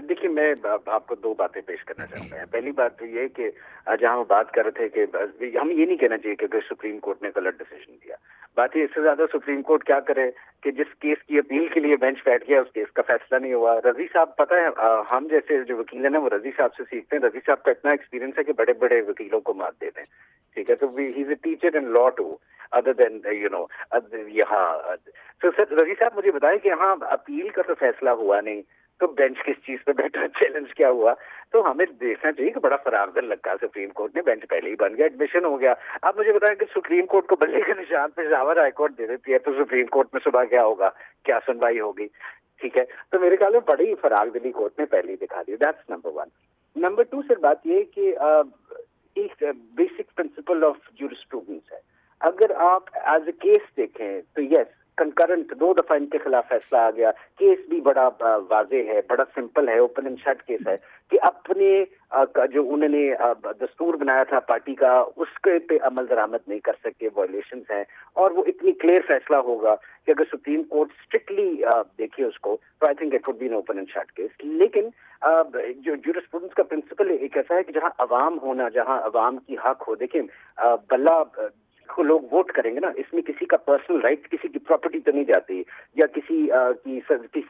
S5: देखिए मैं आपको 2 बातें पेश करना चाहूंगा। पहली बात तो ये कि जहां हम बात कर रहे थे कि हम ये नहीं कहना चाहिए कि अगर सुप्रीम कोर्ट ने गलत डिसीजन दिया, बात है इससे ज्यादा सुप्रीम कोर्ट क्या करे कि जिस केस की अपील के लिए बेंच बैठ गया उस केस का फैसला नहीं हुआ। रज़ी साहब, पता है हम जैसे जो वकील है ना वो रज़ी साहब से सीखते हैं। रज़ी साहब का इतना एक्सपीरियंस है कि बड़े बड़े वकीलों को मात देते हैं, ठीक है। तो he is a teacher in law too, other than यहाँ। तो सर रज़ी साहब मुझे बताएं कि यहाँ अपील का तो फैसला हुआ नहीं तो बेंच किस चीज पे बैठा, चैलेंज क्या हुआ? तो हमें देखना चाहिए कि बड़ा फरागदल लगा सुप्रीम कोर्ट ने, बेंच पहले ही बन गया, एडमिशन हो गया। आप मुझे बताएं कि सुप्रीम कोर्ट को बल्ले के निशान पे पेशावर हाई कोर्ट दे देती है तो सुप्रीम कोर्ट में सुबह क्या होगा, क्या सुनवाई होगी, ठीक है। तो मेरे ख्याल में बड़ी फरागदली कोर्ट ने पहले ही दिखा दी। That's number 1। नंबर 2 सर बात ये कि एक बेसिक प्रिंसिपल ऑफ ज्यूरिस्प्रूडेंस है। अगर आप एज ए केस देखें तो यस कंकरेंट 2 दफा इनके खिलाफ फैसला आ गया। केस भी बड़ा वाजे है, बड़ा सिंपल है, ओपन एंड शट केस है कि अपने जो उन्होंने दस्तूर बनाया था पार्टी का उसके पे अमल दरामद नहीं कर सके, वायलेशंस हैं। और वो इतनी क्लियर फैसला होगा कि अगर सुप्रीम कोर्ट स्ट्रिक्टली देखिए उसको तो I think it would be an open and shut case. लेकिन जो ज्यूरिस्प्रूडेंस का प्रिंसिपल एक ऐसा है कि जहां अवाम होना, जहां अवाम की हक हो। देखिए बल्ला को लोग वोट करेंगे ना, इसमें किसी का पर्सनल राइट, किसी की प्रॉपर्टी तो नहीं जाती, या किसी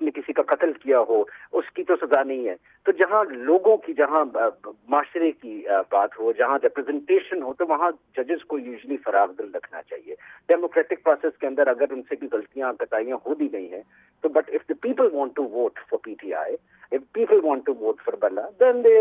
S5: ने किसी का कत्ल किया हो उसकी तो सजा नहीं है। तो जहां लोगों की, जहां माशरे की बात हो, जहां रिप्रेजेंटेशन हो, तो वहां जजेस को यूजुअली फरागदिल रखना चाहिए। डेमोक्रेटिक प्रोसेस के अंदर अगर उनसे भी गलतियां कताइयां हो भी गई हैं तो but if the people want to vote for PTI, if people want to vote for Balla, then they,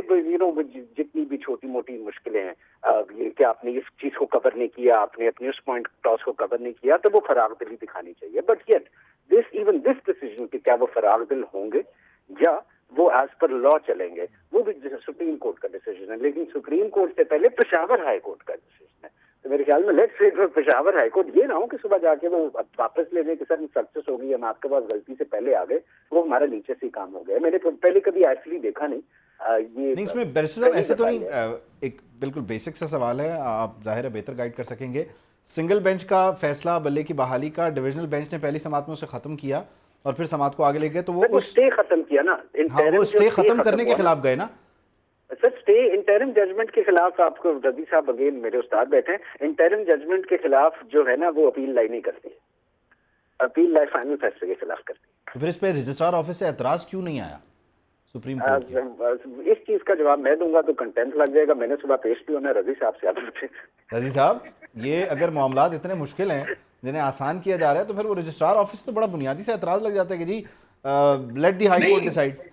S5: जितनी भी छोटी मोटी मुश्किलें हैं, कि आपने इस चीज को कवर नहीं किया, आपने अपने उस पॉइंट टॉस को कवर नहीं किया, तो वो फरागदिली दिखानी चाहिए। बट येट दिस डिसीजन कि क्या वो फरागदिल होंगे या वो एज पर लॉ चलेंगे, वो भी सुप्रीम कोर्ट का डिसीजन है। लेकिन सुप्रीम कोर्ट से पहले पेशावर हाई कोर्ट का डिसीजन है। तो मेरे ख्याल में लेट्स से पेशावर हाईकोर्ट ये ना हो कि सुबह जाके वो वापस लेने के सर सक्सेस हो गई, हम आपके पास गलती से पहले आ गए, वो हमारा नीचे से ही काम हो गया। मैंने पहले कभी एक्चुअली देखा नहीं ये
S1: नहीं, इसमें बैरिस्टर साहब ऐसे तो नहीं, एक बिल्कुल बेसिक सा सवाल है, आप जाहिर है बेहतर गाइड कर सकेंगे। सिंगल बेंच का फैसला बल्ले की बहाली का डिविजनल बेंच ने पहली समात में उसे खत्म किया और फिर समात को आगे ले गए, तो वो उस
S5: स्टे खत्म किया ना,
S1: हाँ, वो स्टे खत्म करने के खिलाफ गए ना
S5: सर। स्टे इंटरिम जजमेंट के खिलाफ, आपको रजी साहब अगेन मेरे उस्ताद बैठे हैं, इंटरिम जजमेंट के खिलाफ जो है ना वो अपील लाई नहीं करती, अपील लाई फाइनल फैसले के खिलाफ करती है।
S1: तो फिर इस पे रजिस्ट्रार ऑफिस से एतराज क्यों नहीं आया सुप्रीम कोर्ट की?
S5: इस चीज का जवाब मैं दूंगा तो कंटेंट लग जाएगा। मैंने सुबह पेश भी होना रजी साहब से आपसे।
S1: रजी साहब, ये अगर मामलात इतने मुश्किल हैं जिन्हें आसान किया जा रहा है, तो फिर वो रजिस्ट्रार ऑफिस तो बड़ा बुनियादी से एतराज लग जाता है कि जी let the high court decide.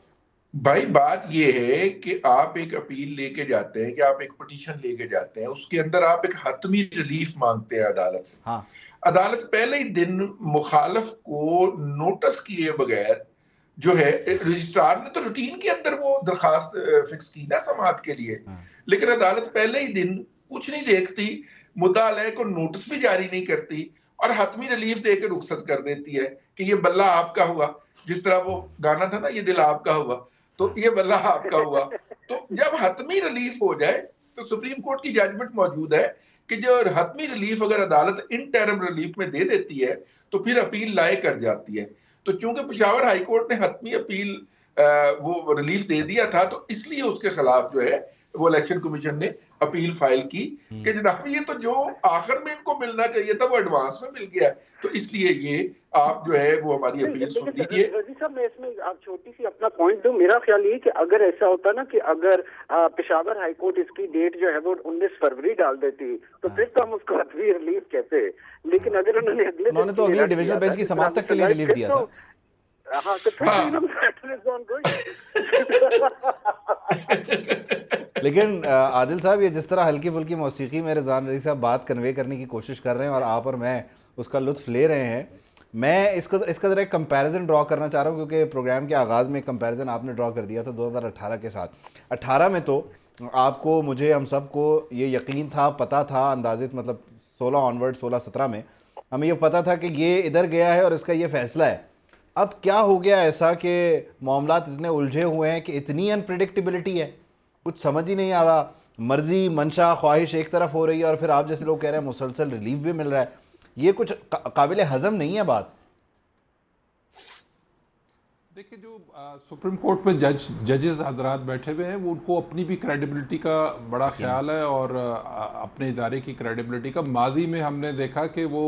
S2: भाई बात ये है कि आप एक अपील लेके जाते हैं, कि आप एक पिटीशन लेके जाते हैं, उसके अंदर आप एक हतमी रिलीफ मांगते हैं अदालत से।
S1: हाँ,
S2: अदालत पहले ही दिन मुखालफ को नोटिस किए बगैर जो है, रजिस्ट्रार ने तो रूटीन के अंदर वो दरखास्त फिक्स की ना समात के लिए, लेकिन अदालत पहले ही दिन कुछ नहीं देखती, मुद्दालय को नोटिस भी जारी नहीं करती और हतमी रिलीफ देकर रुखसत कर देती है कि ये बल्ला आपका हुआ। जिस तरह वो गाना था ना, ये दिल आपका हुआ, तो ये बल्ला आपका हुआ। तो जब हतमी रिलीफ हो जाए तो सुप्रीम कोर्ट की जजमेंट मौजूद है कि जो हतमी रिलीफ अगर अदालत इंटरिम रिलीफ में दे देती है तो फिर अपील लाए कर जाती है। तो चूंकि पेशावर हाई कोर्ट ने हतमी अपील वो रिलीफ दे दिया था, तो इसलिए उसके खिलाफ जो है वो इलेक्शन कमीशन ने अपील फाइल की कि जनाब ये तो जो आखिर में इनको मिलना चाहिए था वो एडवांस में मिल गया, तो इसलिए ये आप जो है वो हमारी अपील सुन लीजिए।
S5: रजी साहब, मैं इसमें आप छोटी सी अपना पॉइंट दूं। मेरा ख्याल ये कि अगर ऐसा होता ना कि अगर पेशावर हाई कोर्ट इसकी डेट जो है वो 19 फरवरी डाल देती तो फिर तो हम उसको हतमी रिलीफ कहते, लेकिन अगर उन्होंने
S1: तो अगली डिविजनल बेंच की समाप्त तक के लिए रिलीफ दिया था।
S5: हाँ, तो
S1: लेकिन आदिल साहब, ये जिस तरह हल्की फुल्की मौसीकी में रिजवान रईस साहब बात कन्वे करने की कोशिश कर रहे हैं और आप और मैं उसका लुत्फ ले रहे हैं, मैं इसका ज़रा एक कंपैरिजन ड्रॉ करना चाह रहा हूँ, क्योंकि प्रोग्राम के आगाज़ में एक कंपैरिजन आपने ड्रॉ कर दिया था 2018 के साथ। 18 में तो आपको, मुझे, हम सबको ये यकीन था, पता था अंदाज़ित, मतलब 16 ऑनवर्ड, 16-17 में हमें ये पता था कि ये इधर गया है और इसका ये फ़ैसला है। अब क्या हो गया ऐसा कि मामलात इतने उलझे हुए हैं कि इतनी अनप्रेडिक्टेबिलिटी है, कुछ समझ ही नहीं आ रहा, मर्जी, मंशा, ख्वाहिश एक तरफ हो रही है और फिर आप जैसे लोग कह रहे हैं मुसलसल रिलीफ भी मिल रहा है। ये कुछ काबिल हजम नहीं है बात।
S3: देखिए, जो सुप्रीम कोर्ट में जजेस हजरात बैठे हुए हैं, वो उनको अपनी भी क्रेडिबिलिटी का बड़ा ख्याल है और अपने इदारे की क्रेडिबिलिटी का। माजी में हमने देखा कि वो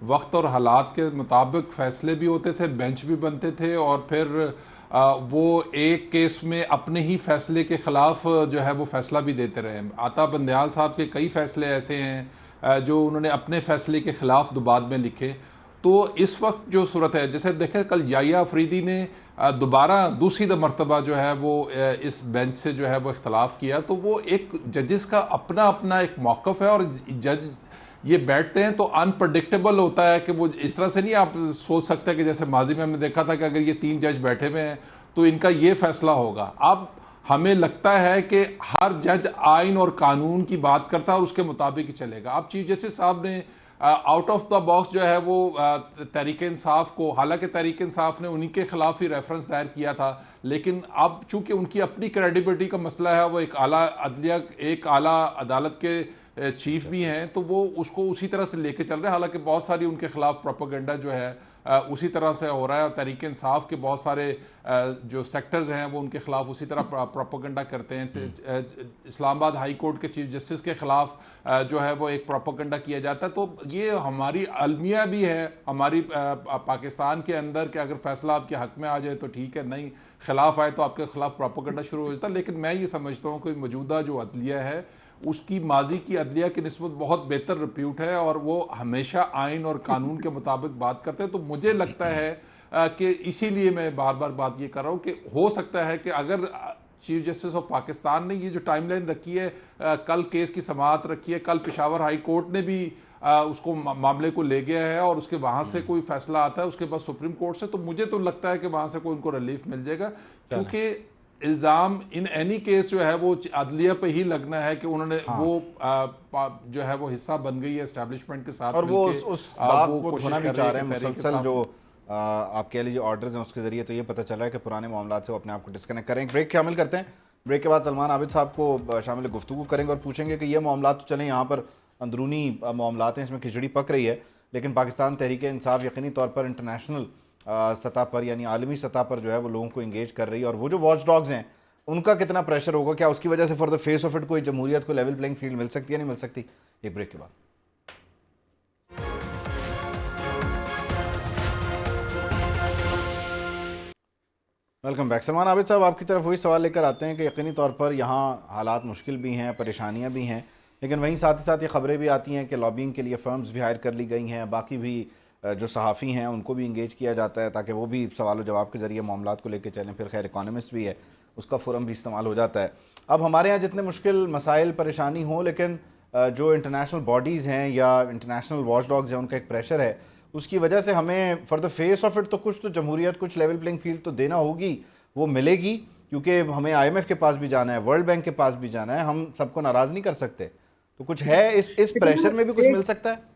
S3: वक्त और हालात के मुताबिक फैसले भी होते थे, बेंच भी बनते थे और फिर वो एक केस में अपने ही फैसले के खिलाफ जो है वो फैसला भी देते रहे। आता बंदयाल साहब के कई फैसले ऐसे हैं जो उन्होंने अपने फैसले के खिलाफ बाद में लिखे। तो इस वक्त जो सूरत है, जैसे देखें कल याहिया अफरीदी ने दोबारा दूसरी मरतबा जो है वो इस बेंच से जो है वो इख्तलाफ किया, तो वो एक जजेस का अपना अपना एक मौक़िफ़ है और जज ये बैठते हैं तो अनप्रडिक्टेबल होता है कि वो इस तरह से नहीं आप सोच सकते कि जैसे माजी में हमने देखा था कि अगर ये 3 जज बैठे हुए हैं तो इनका ये फैसला होगा। अब हमें लगता है कि हर जज आइन और कानून की बात करता है और उसके मुताबिक ही चलेगा। अब चीफ जस्टिस साहब ने आउट ऑफ द बॉक्स जो है वो तहरीक इंसाफ को, हालांकि तहरीक इंसाफ ने उन्हीं के खिलाफ ही रेफरेंस दायर किया था, लेकिन अब चूंकि उनकी अपनी क्रेडिबिलिटी का मसला है, वो एक आला अदलिया, एक आला अदालत के चीफ भी हैं, तो वो उसको उसी तरह से लेके चल रहे हैं। हालांकि बहुत सारी उनके खिलाफ प्रोपेगेंडा जो है उसी तरह से हो रहा है और तहरीक इंसाफ के बहुत सारे जो सेक्टर्स हैं वो उनके खिलाफ उसी तरह प्रोपेगेंडा करते हैं। इस्लामाबाद हाई कोर्ट के चीफ जस्टिस के खिलाफ जो है वो एक प्रोपेगेंडा किया जाता है। तो ये हमारी अलमिया भी है हमारी पाकिस्तान के अंदर कि अगर फैसला आपके हक में आ जाए तो ठीक है, नहीं खिलाफ आए तो आपके खिलाफ प्रोपेगेंडा शुरू हो जाता है। लेकिन मैं ये समझता हूँ कि मौजूदा जो अदलिया है उसकी माजी की अदलिया की निस्बत बहुत बेहतर रिप्यूट है और वो हमेशा आइन और कानून के मुताबिक बात करते हैं। तो मुझे लगता है कि इसीलिए मैं बार बार बात ये कर रहा हूँ कि हो सकता है कि अगर चीफ जस्टिस ऑफ पाकिस्तान ने ये जो टाइमलाइन रखी है, कल केस की समाअत रखी है, कल पेशावर हाई कोर्ट ने भी उसको मामले को ले गया है और उसके वहां से कोई फैसला आता है उसके बाद सुप्रीम कोर्ट से, तो मुझे तो लगता है कि वहां से कोई उनको रिलीफ मिल जाएगा। क्योंकि इल्ज़ाम इन एनी केस जो है वो अदलिया पे ही लगना है कि उन्होंने वो जो है वो हिस्सा बन गई है एस्टैब्लिशमेंट के साथ
S1: और वो उस दाग
S3: वो
S1: को
S3: कोशिश
S1: धोना भी
S3: कर
S1: चाह
S3: रही
S1: रहे हैं
S3: है कि तहरीक
S1: मुसलसल। जो
S3: इंसाफ
S1: आप कह लीजिए ऑर्डर्स हैं उसके जरिए, तो ये पता चल रहा है कि पुराने मामलात से वो अपने आप को डिस्कनेक्ट करें। ब्रेक शामिल करते हैं। ब्रेक के बाद सलमान आबिद साहब को शामिल गुफ्तगू करेंगे और पूछेंगे कि ये मामला तो चलें, यहाँ पर अंदरूनी मामलात हैं, इसमें खिचड़ी पक रही है, लेकिन पाकिस्तान तहरीक इंसाफ यकीनी तौर पर इंटरनेशनल सतह पर यानी आलमी सतह पर जो है वो लोगों को इंगेज कर रही है, और वो जो वॉच डॉग्स हैं उनका कितना प्रेशर होगा, क्या उसकी वजह से for the face of it कोई जमहूरियत को लेवल प्लेइंग फील्ड मिल सकती है, नहीं मिल सकती? एक ब्रेक के बाद। Welcome back. सलमान आबिद साहब, आपकी तरफ वही सवाल लेकर आते हैं कि यकीनी तौर पर यहाँ हालात मुश्किल भी हैं, परेशानियाँ भी हैं, लेकिन वहीं साथ ही साथ ये खबरें भी आती हैं कि लॉबिंग के लिए फ़र्म्स भी हायर कर ली गई हैं, बाकी भी जो सहाफ़ी हैं उनको भी इंगेज किया जाता है ताकि वो भी सवाल जवाब के ज़रिए मामलात को लेकर चलें। फिर खैर इकॉनमिस्ट भी है, उसका फोरम भी इस्तेमाल हो जाता है। अब हमारे यहाँ जितने मुश्किल मसाइल परेशानी हो, लेकिन जो इंटरनेशनल बॉडीज़ हैं या इंटरनेशनल वॉच डॉग्स हैं उनका एक प्रेशर है, उसकी वजह से हमें for the face of it तो कुछ तो जमहूरियत, कुछ लेवल प्लेइंग फील्ड तो देना होगी, वो मिलेगी, क्योंकि हमें IMF के पास भी जाना है, वर्ल्ड बैंक के पास भी जाना है, हम सबको नाराज़ नहीं कर सकते। तो कुछ है इस प्रेशर में भी कुछ मिल सकता है?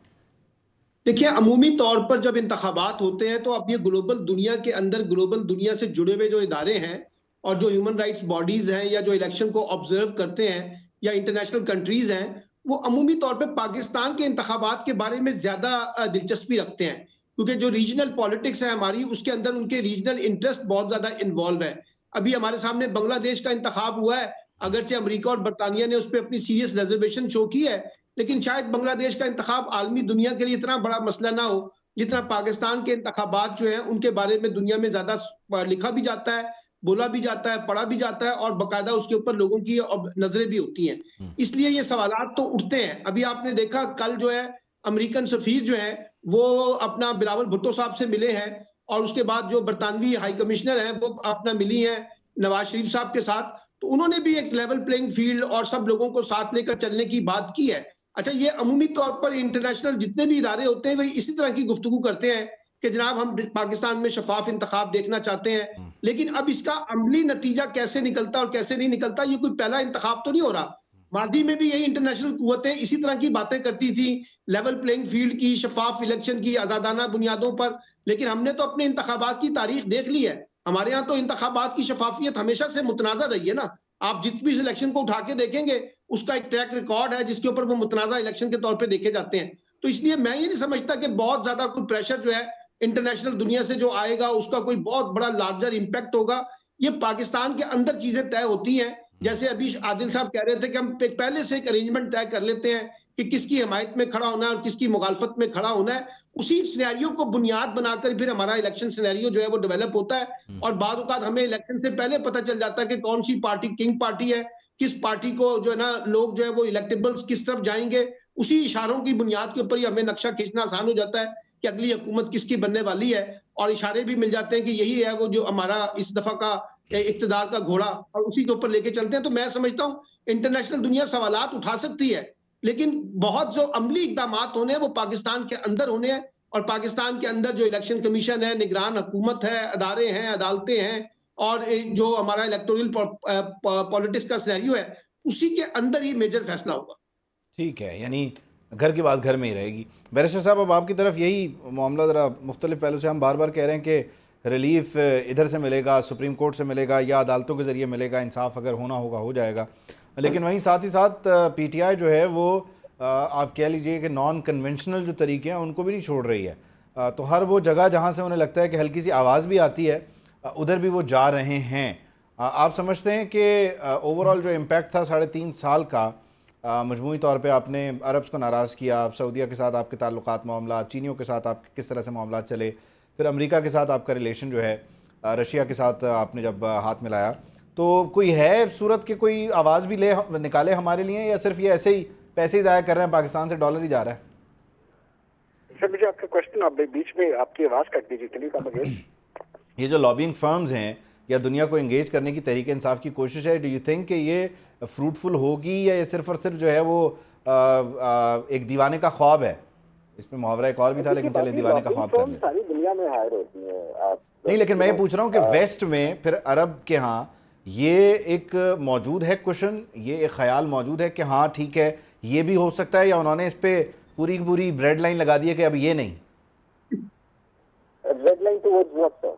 S4: देखिए, अमूमी तौर पर जब इंतखाबात होते हैं तो अब ये ग्लोबल दुनिया के अंदर, ग्लोबल दुनिया से जुड़े हुए जो इदारे हैं और जो ह्यूमन राइट्स बॉडीज हैं या जो इलेक्शन को ऑब्जर्व करते हैं या इंटरनेशनल कंट्रीज हैं, वो अमूमी तौर पे पाकिस्तान के इंतखाबात के बारे में ज्यादा दिलचस्पी रखते हैं, क्योंकि जो रीजनल पॉलिटिक्स है हमारी, उसके अंदर उनके रीजनल इंटरेस्ट बहुत ज्यादा इन्वॉल्व है। अभी हमारे सामने बांग्लादेश का इंतखाब हुआ है, अगरचे अमेरिका और बरतानिया ने उस पर अपनी सीरियस रिजर्वेशन शो की है, लेकिन शायद बांग्लादेश का इंतखाब आलमी दुनिया के लिए इतना बड़ा मसला ना हो जितना पाकिस्तान के इंतखाबात जो है उनके बारे में दुनिया में ज्यादा लिखा भी जाता है, बोला भी जाता है, पढ़ा भी जाता है, और बाकायदा उसके ऊपर लोगों की नजरें भी होती हैं। इसलिए ये सवालात तो उठते हैं। अभी आपने देखा कल जो है अमेरिकन सफीर जो है वो अपना बिलावल भुट्टो साहब से मिले हैं, और उसके बाद जो बरतानवी हाई कमिश्नर हैं वो अपना मिली हैं नवाज शरीफ साहब के साथ, तो उन्होंने भी एक लेवल प्लेइंग फील्ड और सब लोगों को साथ लेकर चलने की बात की है। अच्छा, ये अमूमी तौर पर इंटरनेशनल जितने भी इदारे होते हैं वही इसी तरह की गुफ्तगू करते हैं कि जनाब हम पाकिस्तान में शफाफ इंतखाब देखना चाहते हैं, लेकिन अब इसका अमली नतीजा कैसे निकलता और कैसे नहीं निकलता, ये कोई पहला इंतखाब तो नहीं हो रहा। मादी में भी यही इंटरनेशनल कुव्वतें इसी तरह की बातें करती थी, लेवल प्लेइंग फील्ड की, शफाफ इलेक्शन की, आजादाना बुनियादों पर, लेकिन हमने तो अपने इंतखाबात की तारीख देख ली है। हमारे यहाँ तो इंतखाबात की शफाफियत हमेशा से मुतनाज़ा रही है ना। आप जिस भी इलेक्शन को उठा के देखेंगे उसका एक ट्रैक रिकॉर्ड है जिसके ऊपर वो मुतनाज़ा इलेक्शन के तौर पे देखे जाते हैं। तो इसलिए मैं ये नहीं समझता कि बहुत ज्यादा कोई प्रेशर जो है इंटरनेशनल दुनिया से जो आएगा उसका कोई बहुत बड़ा लार्जर इम्पैक्ट होगा। ये पाकिस्तान के अंदर चीजें तय होती हैं। जैसे अभी आदिल साहब कह रहे थे कि हम पहले से एक अरेंजमेंट तय कर लेते हैं कि किसकी हिमायत में खड़ा होना है और किसकी मुखालफत में खड़ा होना है, उसी सिनेरियो को बुनियाद बनाकर फिर हमारा इलेक्शन सिनेरियो जो है वो डेवलप होता है। और बाद औक़ात हमें इलेक्शन से पहले पता चल जाता है कि कौन सी पार्टी किंग पार्टी है, किस पार्टी को जो है ना लोग जो है वो इलेक्टेबल्स किस तरफ जाएंगे। उसी इशारों की बुनियाद के ऊपर ही हमें नक्शा खींचना आसान हो जाता है कि अगली हुकूमत किसकी बनने वाली है, और इशारे भी मिल जाते हैं कि यही है वो जो हमारा इस दफा का इक्तदार का घोड़ा, और उसी के ऊपर लेके चलते हैं। तो मैं समझता हूँ इंटरनेशनल दुनिया सवालात उठा सकती है, लेकिन बहुत जो अमली इकदाम होने हैं वो पाकिस्तान के अंदर होने हैं, और पाकिस्तान के अंदर जो इलेक्शन कमीशन है, निगरान हुकूमत है, अदारे हैं, अदालतें हैं, और जो हमारा इलेक्टोरल पॉलिटिक्स का सिनेरियो है, उसी के अंदर ही मेजर फैसला होगा।
S1: ठीक है, यानी घर की बात घर में ही रहेगी। बैरिस्टर साहब, अब आपकी तरफ यही मामला ज़रा मुख्तलिफ पहलू से, हम बार बार कह रहे हैं कि रिलीफ इधर से मिलेगा, सुप्रीम कोर्ट से मिलेगा या अदालतों के ज़रिए मिलेगा, इंसाफ अगर होना होगा हो जाएगा, लेकिन वहीं साथ ही साथ PTI जो है वो आप कह लीजिए कि नॉन कन्वेंशनल जो तरीके हैं उनको भी नहीं छोड़ रही है। तो हर वो जगह जहाँ से उन्हें लगता है कि हल्की सी आवाज़ भी आती है उधर भी वो जा रहे हैं। आप समझते हैं कि ओवरऑल जो इम्पैक्ट था 3.5 साल का, मजमूई तौर पे आपने अरब्स को नाराज़ किया, सऊदीया के साथ आपके ताल्लुकात मामला, चीनियों के साथ आपके किस तरह से मामला चले, फिर अमेरिका के साथ आपका रिलेशन जो है, रशिया के साथ आपने जब हाथ मिलाया, तो कोई है सूरत की कोई आवाज़ भी निकाले हमारे लिए, या सिर्फ ये ऐसे ही पैसे ही ज़ाया कर रहे हैं, पाकिस्तान से डॉलर ही जा रहा है?
S5: सर मुझे आपका क्वेश्चन, आप बीच में आपकी आवाज़ कट गई, जितनी कम अगेन।
S1: ये जो लॉबिंग फर्म्स हैं या दुनिया को एंगेज करने की तहरीक इंसाफ की कोशिश है, डू यू थिंक कि ये फ्रूटफुल होगी, या ये सिर्फ और सिर्फ जो है वो एक दीवाने का ख्वाब है? इसमें मुहावरा एक और भी था, लेकिन चले दीवाने का ख्वाब कर लें।
S5: सारी दुनिया में हायर होती है।
S1: नहीं, लेकिन मैं ये पूछ रहा हूँ कि वेस्ट में फिर अरब के यहाँ ये एक मौजूद है क्वेश्चन, ये एक ख्याल मौजूद है कि हाँ ठीक है ये भी हो सकता है, या उन्होंने इस पे पूरी की पूरी रेड लाइन लगा दी है कि अब ये नहीं?
S5: Red line towards what sir?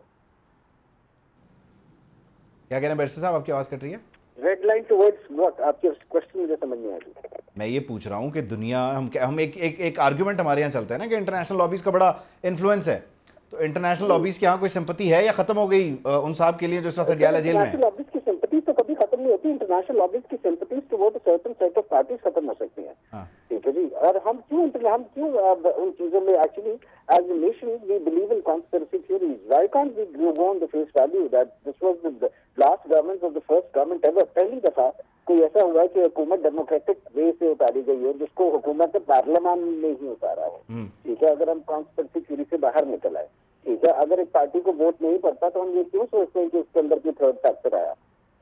S1: क्या कह रहे हैं बैरिस्टर साहब, आपकी आवाज़ कट रही है।
S5: Red line towards what? आपके क्वेश्चन मुझे समझ नहीं आ रही।
S1: मैं ये पूछ रहा हूँ कि दुनिया हम एक आर्ग्यूमेंट हमारे यहाँ चलता है ना कि इंटरनेशनल लॉबीज़ का बड़ा इन्फ्लुएंस है, तो इंटरनेशनल लॉबीज़ के यहाँ कोई सिंपैथी है या ख़त्म हो गई उन साहब के लिए जो इस वक्त अडयाला जेल में है?
S5: इंटरनेशनल लॉबीज की सिंपैथी तो कभी खत्म नहीं होती। इंटरनेशनल लॉबीज की sympathies toward certain set of parties खत्म हो सकती हैं।
S1: हाँ।
S5: ठीक है जी। और हम क्यों उन चीजों में actually as a nation we believe in conspiracy theories. Why can't we go on the face value that this was the last government of the first government ever. पहली दफा कोई ऐसा हुआ है कि हुकूमत डेमोक्रेटिक वे से उतारी गई है जिसको हुकूमत पार्लियामान ने ही उतारा हो। ठीक है, अगर हम कॉन्स्पिरेसी थ्योरी से बाहर निकल आए, ठीक है, अगर एक पार्टी को वोट नहीं पड़ता तो हम ये क्यों सोचते हैं कि उसके अंदर कोई थर्ड फैक्टर आया?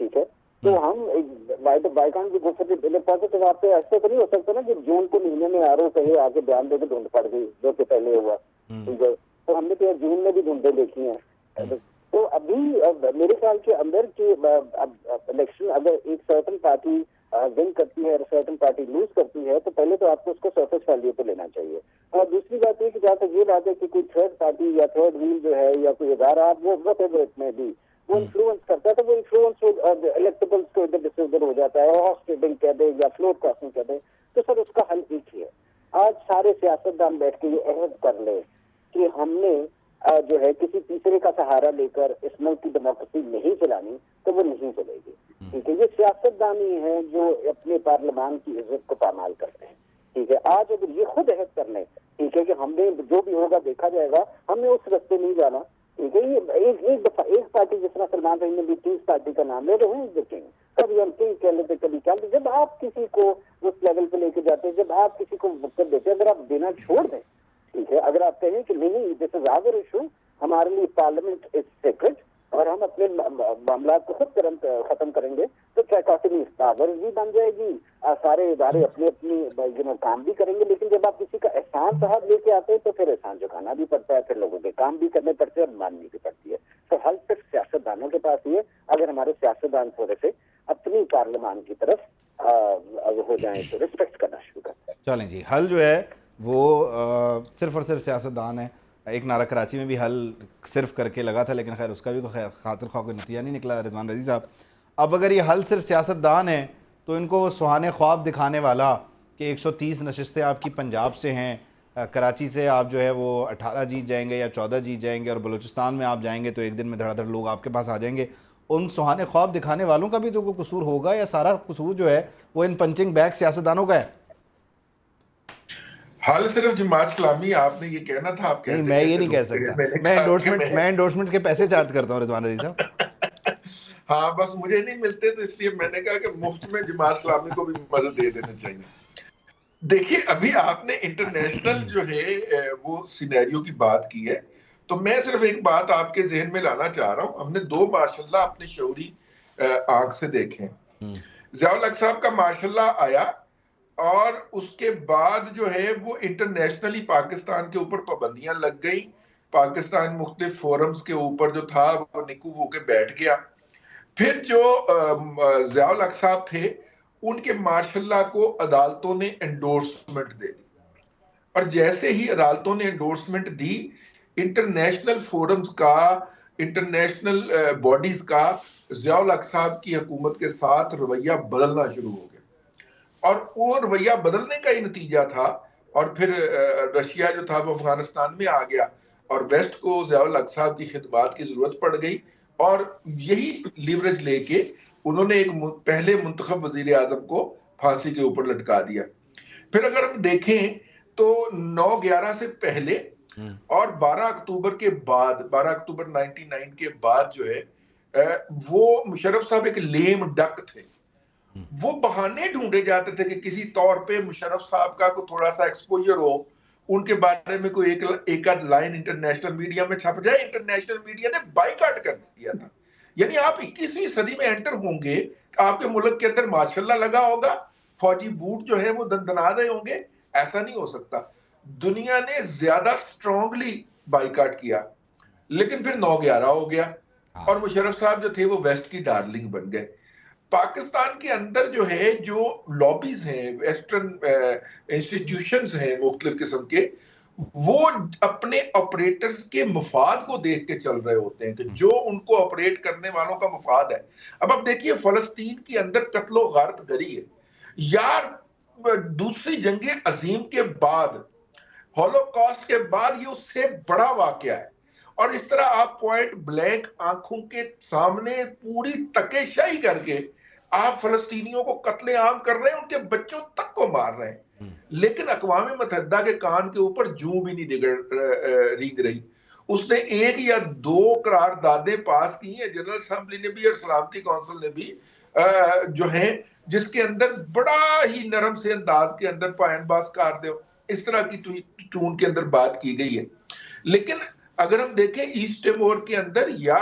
S5: ठीक है, तो हम why can't be go for the positive. आपको ऐसे तो नहीं हो सकता ना कि जून के महीने में आरओ कहे आके बयान देकर धुंध पड़ गई जो कि पहले हुआ। ठीक है, तो हमने तो जून में भी धुंधें देखी हैं। तो अभी मेरे ख्याल के अंदर की इलेक्शन अगर एक सर्टन पार्टी विन करती है और सर्टन पार्टी लूज करती है तो पहले तो आपको उसको सरफेस वैल्यू पे लेना चाहिए। और दूसरी बात ये कि जहाँ तक ये बात है कि कोई थर्ड पार्टी या थर्ड व्हील जो है या कोई इदारा वो वट में भी वो इन्फ्लुएंस करता है तो वो इन्फ्लुएंस इलेक्टेबल्स को इधर से उधर हो जाता है, हॉर्स ट्रेडिंग कह दे या फ्लोट क्रॉसिंग कह दे। तो सर उसका हल एक ही है, आज सारे सियासतदान बैठ के ये अहद कर ले कि हमने जो है किसी तीसरे का सहारा लेकर इस मुल्क की डेमोक्रेसी नहीं चलानी तो वो नहीं चलेगी। ठीक है, ये सियासतदान ही है जो अपने पार्लियामान की इज्जत को पामाल करते हैं। ठीक है, आज अगर ये खुद अहद कर लें, ठीक है, कि हमने जो भी होगा देखा जाएगा, हमने उस रास्ते नहीं जाना। ठीक है, ये एक दफा एक पार्टी जिस तरह सलमान भाई ने भी 30 पार्टी का नाम ले रहे हैं, किंग, कभी हम किंग कह लेते कभी क्या। जब आप किसी को उस लेवल पे लेके जाते हैं, जब आप किसी को वक्त देते हैं, अगर आप देना छोड़ दें, ठीक है, अगर आप कहें कि नहीं दिस इज आवर इशू, हमारे लिए पार्लियामेंट इज सेक्रेट और हम अपने मामला को खुद खत्म करेंगे, तो ट्राइकोटमी पावर भी बन जाएगी, सारे इदारे अपने अपनी काम भी करेंगे। लेकिन जब आप किसी का एहसान साहब लेके आते हैं तो फिर एहसान चुकाना भी पड़ता है, फिर लोगों के काम भी करने पड़ते हैं और माननी भी पड़ती है। तो हल सिर्फ सियासतदानों के पास ही है। अगर हमारे सियासतदान थोड़े से अपनी पार्लियामान की तरफ हो जाए तो रिस्पेक्ट करना शुरू करते हैं।
S1: चलें जी, हल जो है वो सिर्फ और सिर्फ सियासतदान है। एक नारा कराची में भी हल सिर्फ करके लगा था, लेकिन खैर उसका भी खैर खातिर खा कोई नतीजा नहीं निकला। रिजवान रज़ी साहब, अब अगर ये हल सिर्फ सियासतदान है तो इनको वो सुहाने ख्वाब दिखाने वाला कि 130 नशिस्तें आपकी पंजाब से हैं, कराची से आप जो है वो 18 जीत जाएंगे या 14 जीत जाएंगे और बलूचिस्तान में आप जाएंगे तो एक दिन में धड़ाधड़ लोग आपके पास आ जाएंगे, उन सुहाने ख्वाब दिखाने वालों का भी तो कोई कसूर होगा, या सारा कसूर जो है वो इन पंचिंग बैग सियासतदानों का है?
S2: हाल सिर्फ जमात इस्लामी, आपने ये कहना था, आप
S1: नहीं, मैं ये नहीं कह सकता। मैं एंडोर्समेंट के पैसे चार्ज करता हूँ रिजवान रज़ी साहब।
S2: हाँ, बस मुझे नहीं मिलते तो इसलिए मैंने कहा कि मुफ्त में जमात इस्लामी को भी मदद दे देना चाहिए। देखिए, अभी आपने इंटरनेशनल जो है वो सिनेरियो की बात की है, तो मैं सिर्फ एक बात आपके जहन में लाना चाह रहा हूँ। हमने 2 मार्शल्लाह अपनी शऊरी आंख से देखे। ज़ियाउल हक साहब का मार्शल्लाह आया और उसके बाद जो है वो इंटरनेशनली पाकिस्तान के ऊपर पाबंदियां लग गई। पाकिस्तान मुख्तलिफ फोरम्स के ऊपर जो था वो निकू होके बैठ गया। फिर जो ज़ियाउल हक साहब थे उनके मार्शल्लाह को अदालतों ने एंडोर्समेंट दे दी, और जैसे ही अदालतों ने एंडोर्समेंट दी, इंटरनेशनल फोरम्स का, इंटरनेशनल बॉडीज का ज़ियाउल हक साहब की हुकूमत के साथ रवैया बदलना शुरू हो गया। और वो रवैया बदलने का ही नतीजा था, और फिर रशिया जो था वो अफगानिस्तान में आ गया और वेस्ट को ज़ियाउल हक साहब की खिदमात की जरूरत पड़ गई, और यही लीवरेज लेके उन्होंने एक पहले मुंतखब वजीर आजम को फांसी के ऊपर लटका दिया। फिर अगर हम देखें तो 9/11 से पहले और 12 अक्टूबर के बाद, 12 अक्टूबर 99 के बाद जो है वो मुशर्रफ साहब एक लेम डक थे। वो बहाने ढूंढे जाते थे कि किसी तौर पे मुशर्रफ साहब का कोई थोड़ा सा एक्सपोजर हो, उनके बारे में कोई एक आध लाइन इंटरनेशनल मीडिया में छप जाए। इंटरनेशनल मीडिया ने बाइकाट कर दिया था। यानी आप 21वीं सदी में एंटर होंगे, आपके मुल्क के अंदर माशाल्लाह लगा होगा, फौजी बूट जो है वो दंदना रहे होंगे, ऐसा नहीं हो सकता। दुनिया ने ज्यादा स्ट्रांगली बाइकाट किया, लेकिन फिर 9/11 हो गया। और मुशर्रफ साहब जो थे वो वेस्ट की डार्लिंग बन गए। पाकिस्तान के अंदर जो है, जो लॉबीज हैं, वेस्टर्न इंस्टीट्यूशंस हैं मुख्तलिफ किस्म के, वो अपने ऑपरेटर्स के मफाद को देख के चल रहे होते हैं कि जो उनको ऑपरेट करने वालों का मफाद है। अब आप देखिए, फलस्तीन के अंदर कत्लो गारत गरी है यार, दूसरी जंग अजीम के बाद, हॉलोकॉस्ट के बाद ये उससे बड़ा वाकया है। और इस तरह आप पॉइंट ब्लैंक आंखों के सामने पूरी तकेशाही करके आप फलस्तीनियों को कत्ले आम कर रहे हैं, उनके बच्चों तक को मार रहे हैं, लेकिन अक़वाम मुत्तहिदा के कान के ऊपर जूं भी नहीं रींग रही। उसने 1 या 2 करारदादें पास की हैं, जनरल असेंबली ने भी और सलामती काउंसिल ने भी, जो है जिसके अंदर बड़ा ही नरम से अंदाज के अंदर पायनबाज कर दो, इस तरह की टून के अंदर बात की गई है। लेकिन अगर हम देखें ईस्ट तिमोर के अंदर या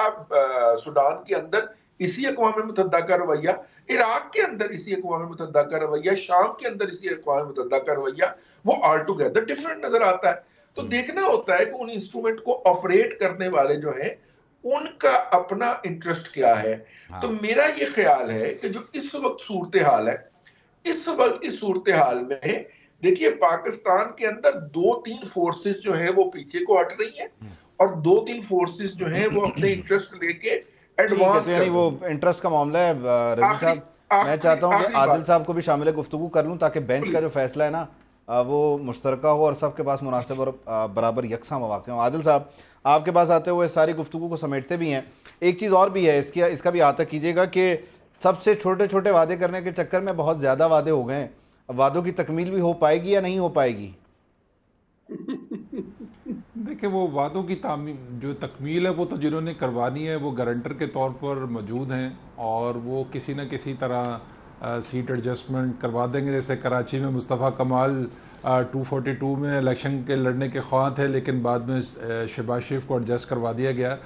S2: सूडान के अंदर इसी अक़वाम मुत्तहिदा का रवैया, इराक के अंदर इसी अक़वाम मुत्तहिदा का रवैया, शाम के अंदर इसी अक़वाम मुत्तहिदा का रवैया, वो ऑल टुगेदर डिफरेंट नजर आता है। तो देखना होता है कि उन इंस्ट्रूमेंट को ऑपरेट करने वाले जो हैं उनका अपना इंटरेस्ट क्या है। तो मेरा ये ख्याल है कि जो इस वक्त सूरत हाल है, इस वक्त की सूरत हाल में देखिए पाकिस्तान के अंदर 2-3 फोर्सेस जो हैं वो पीछे को हट रही हैं और 2-3 फोर्सेस जो हैं वो अपने इंटरेस्ट लेके एडवांस,
S1: यानी वो इंटरेस्ट का मामला है। रजी साहब, मैं चाहता हूं कि आदिल साहब को भी शामिल गुफ्तगू कर लूं ताकि बेंच का जो फैसला है ना वो मुश्तरका हो और सबके पास मुनासिब और बराबर यकसा मौके हों। आदिल साहब, आपके पास आते हुए सारी गुफ्तगू को समेटते भी हैं। एक चीज़ और भी है, इसका भी आता कीजिएगा कि सबसे छोटे छोटे वादे करने के चक्कर में बहुत ज़्यादा वादे हो गए हैं। अब वादों की तकमील भी हो पाएगी या नहीं हो पाएगी?
S3: देखिए, वो वादों की जो तकमील है वो तो जिन्होंने करवानी है वो गारंटर के तौर पर मौजूद हैं और वो किसी न किसी तरह सीट एडजस्टमेंट करवा देंगे। जैसे कराची में मुस्तफ़ा कमाल 242 में इलेक्शन के लड़ने के ख्वाह थे, लेकिन बाद में शहबाज शरीफ को एडजस्ट करवा दिया गया।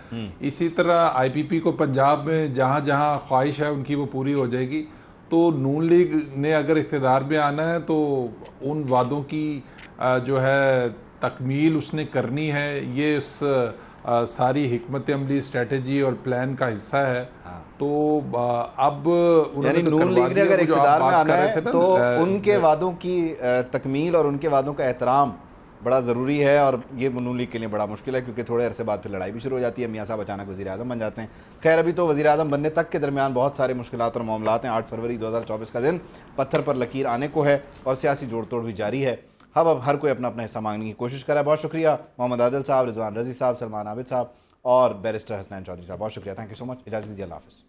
S3: इसी तरह IPP को पंजाब में जहाँ जहाँ ख्वाहिश है उनकी वो पूरी हो जाएगी। तो नून लीग ने अगर इक़्तिदार में आना है तो उन वादों की जो है तकमील उसने करनी है। ये इस सारी हिकमत अमली, स्ट्रेटजी और प्लान का हिस्सा है। तो अब
S1: यानी नून लीग ने अगर इक़्तिदार में आना है तो उनके वादों की तकमील और उनके वादों का एहतराम बड़ा ज़रूरी है, और ये नून लीग के लिए बड़ा मुश्किल है क्योंकि थोड़े अरसे बाद फिर लड़ाई भी शुरू हो जाती है। मियाँ साहब अचानक वज़ीर आज़म बन जाते हैं। खैर, अभी तो वज़ीर आज़म बनने तक के दरमियान बहुत सारे मुश्किलात और मामलात हैं। 8 फरवरी 2024 का दिन पत्थर पर लकीर आने को है और सियासी जोड़ तोड़ भी जारी है। अब हर कोई अपना अपना हिस्सा मांगने की कोशिश कर रहा है। बहुत शुक्रिया मोहम्मद आदिल साहब, रिजवान रजी साहब, सलमान आबिद साहब और बैरिस्टर हसनैन चौधरी साहब, बहुत शुक्रिया। Thank you so much. इजाज़त दीजिए, अल्लाह हाफ़िज़।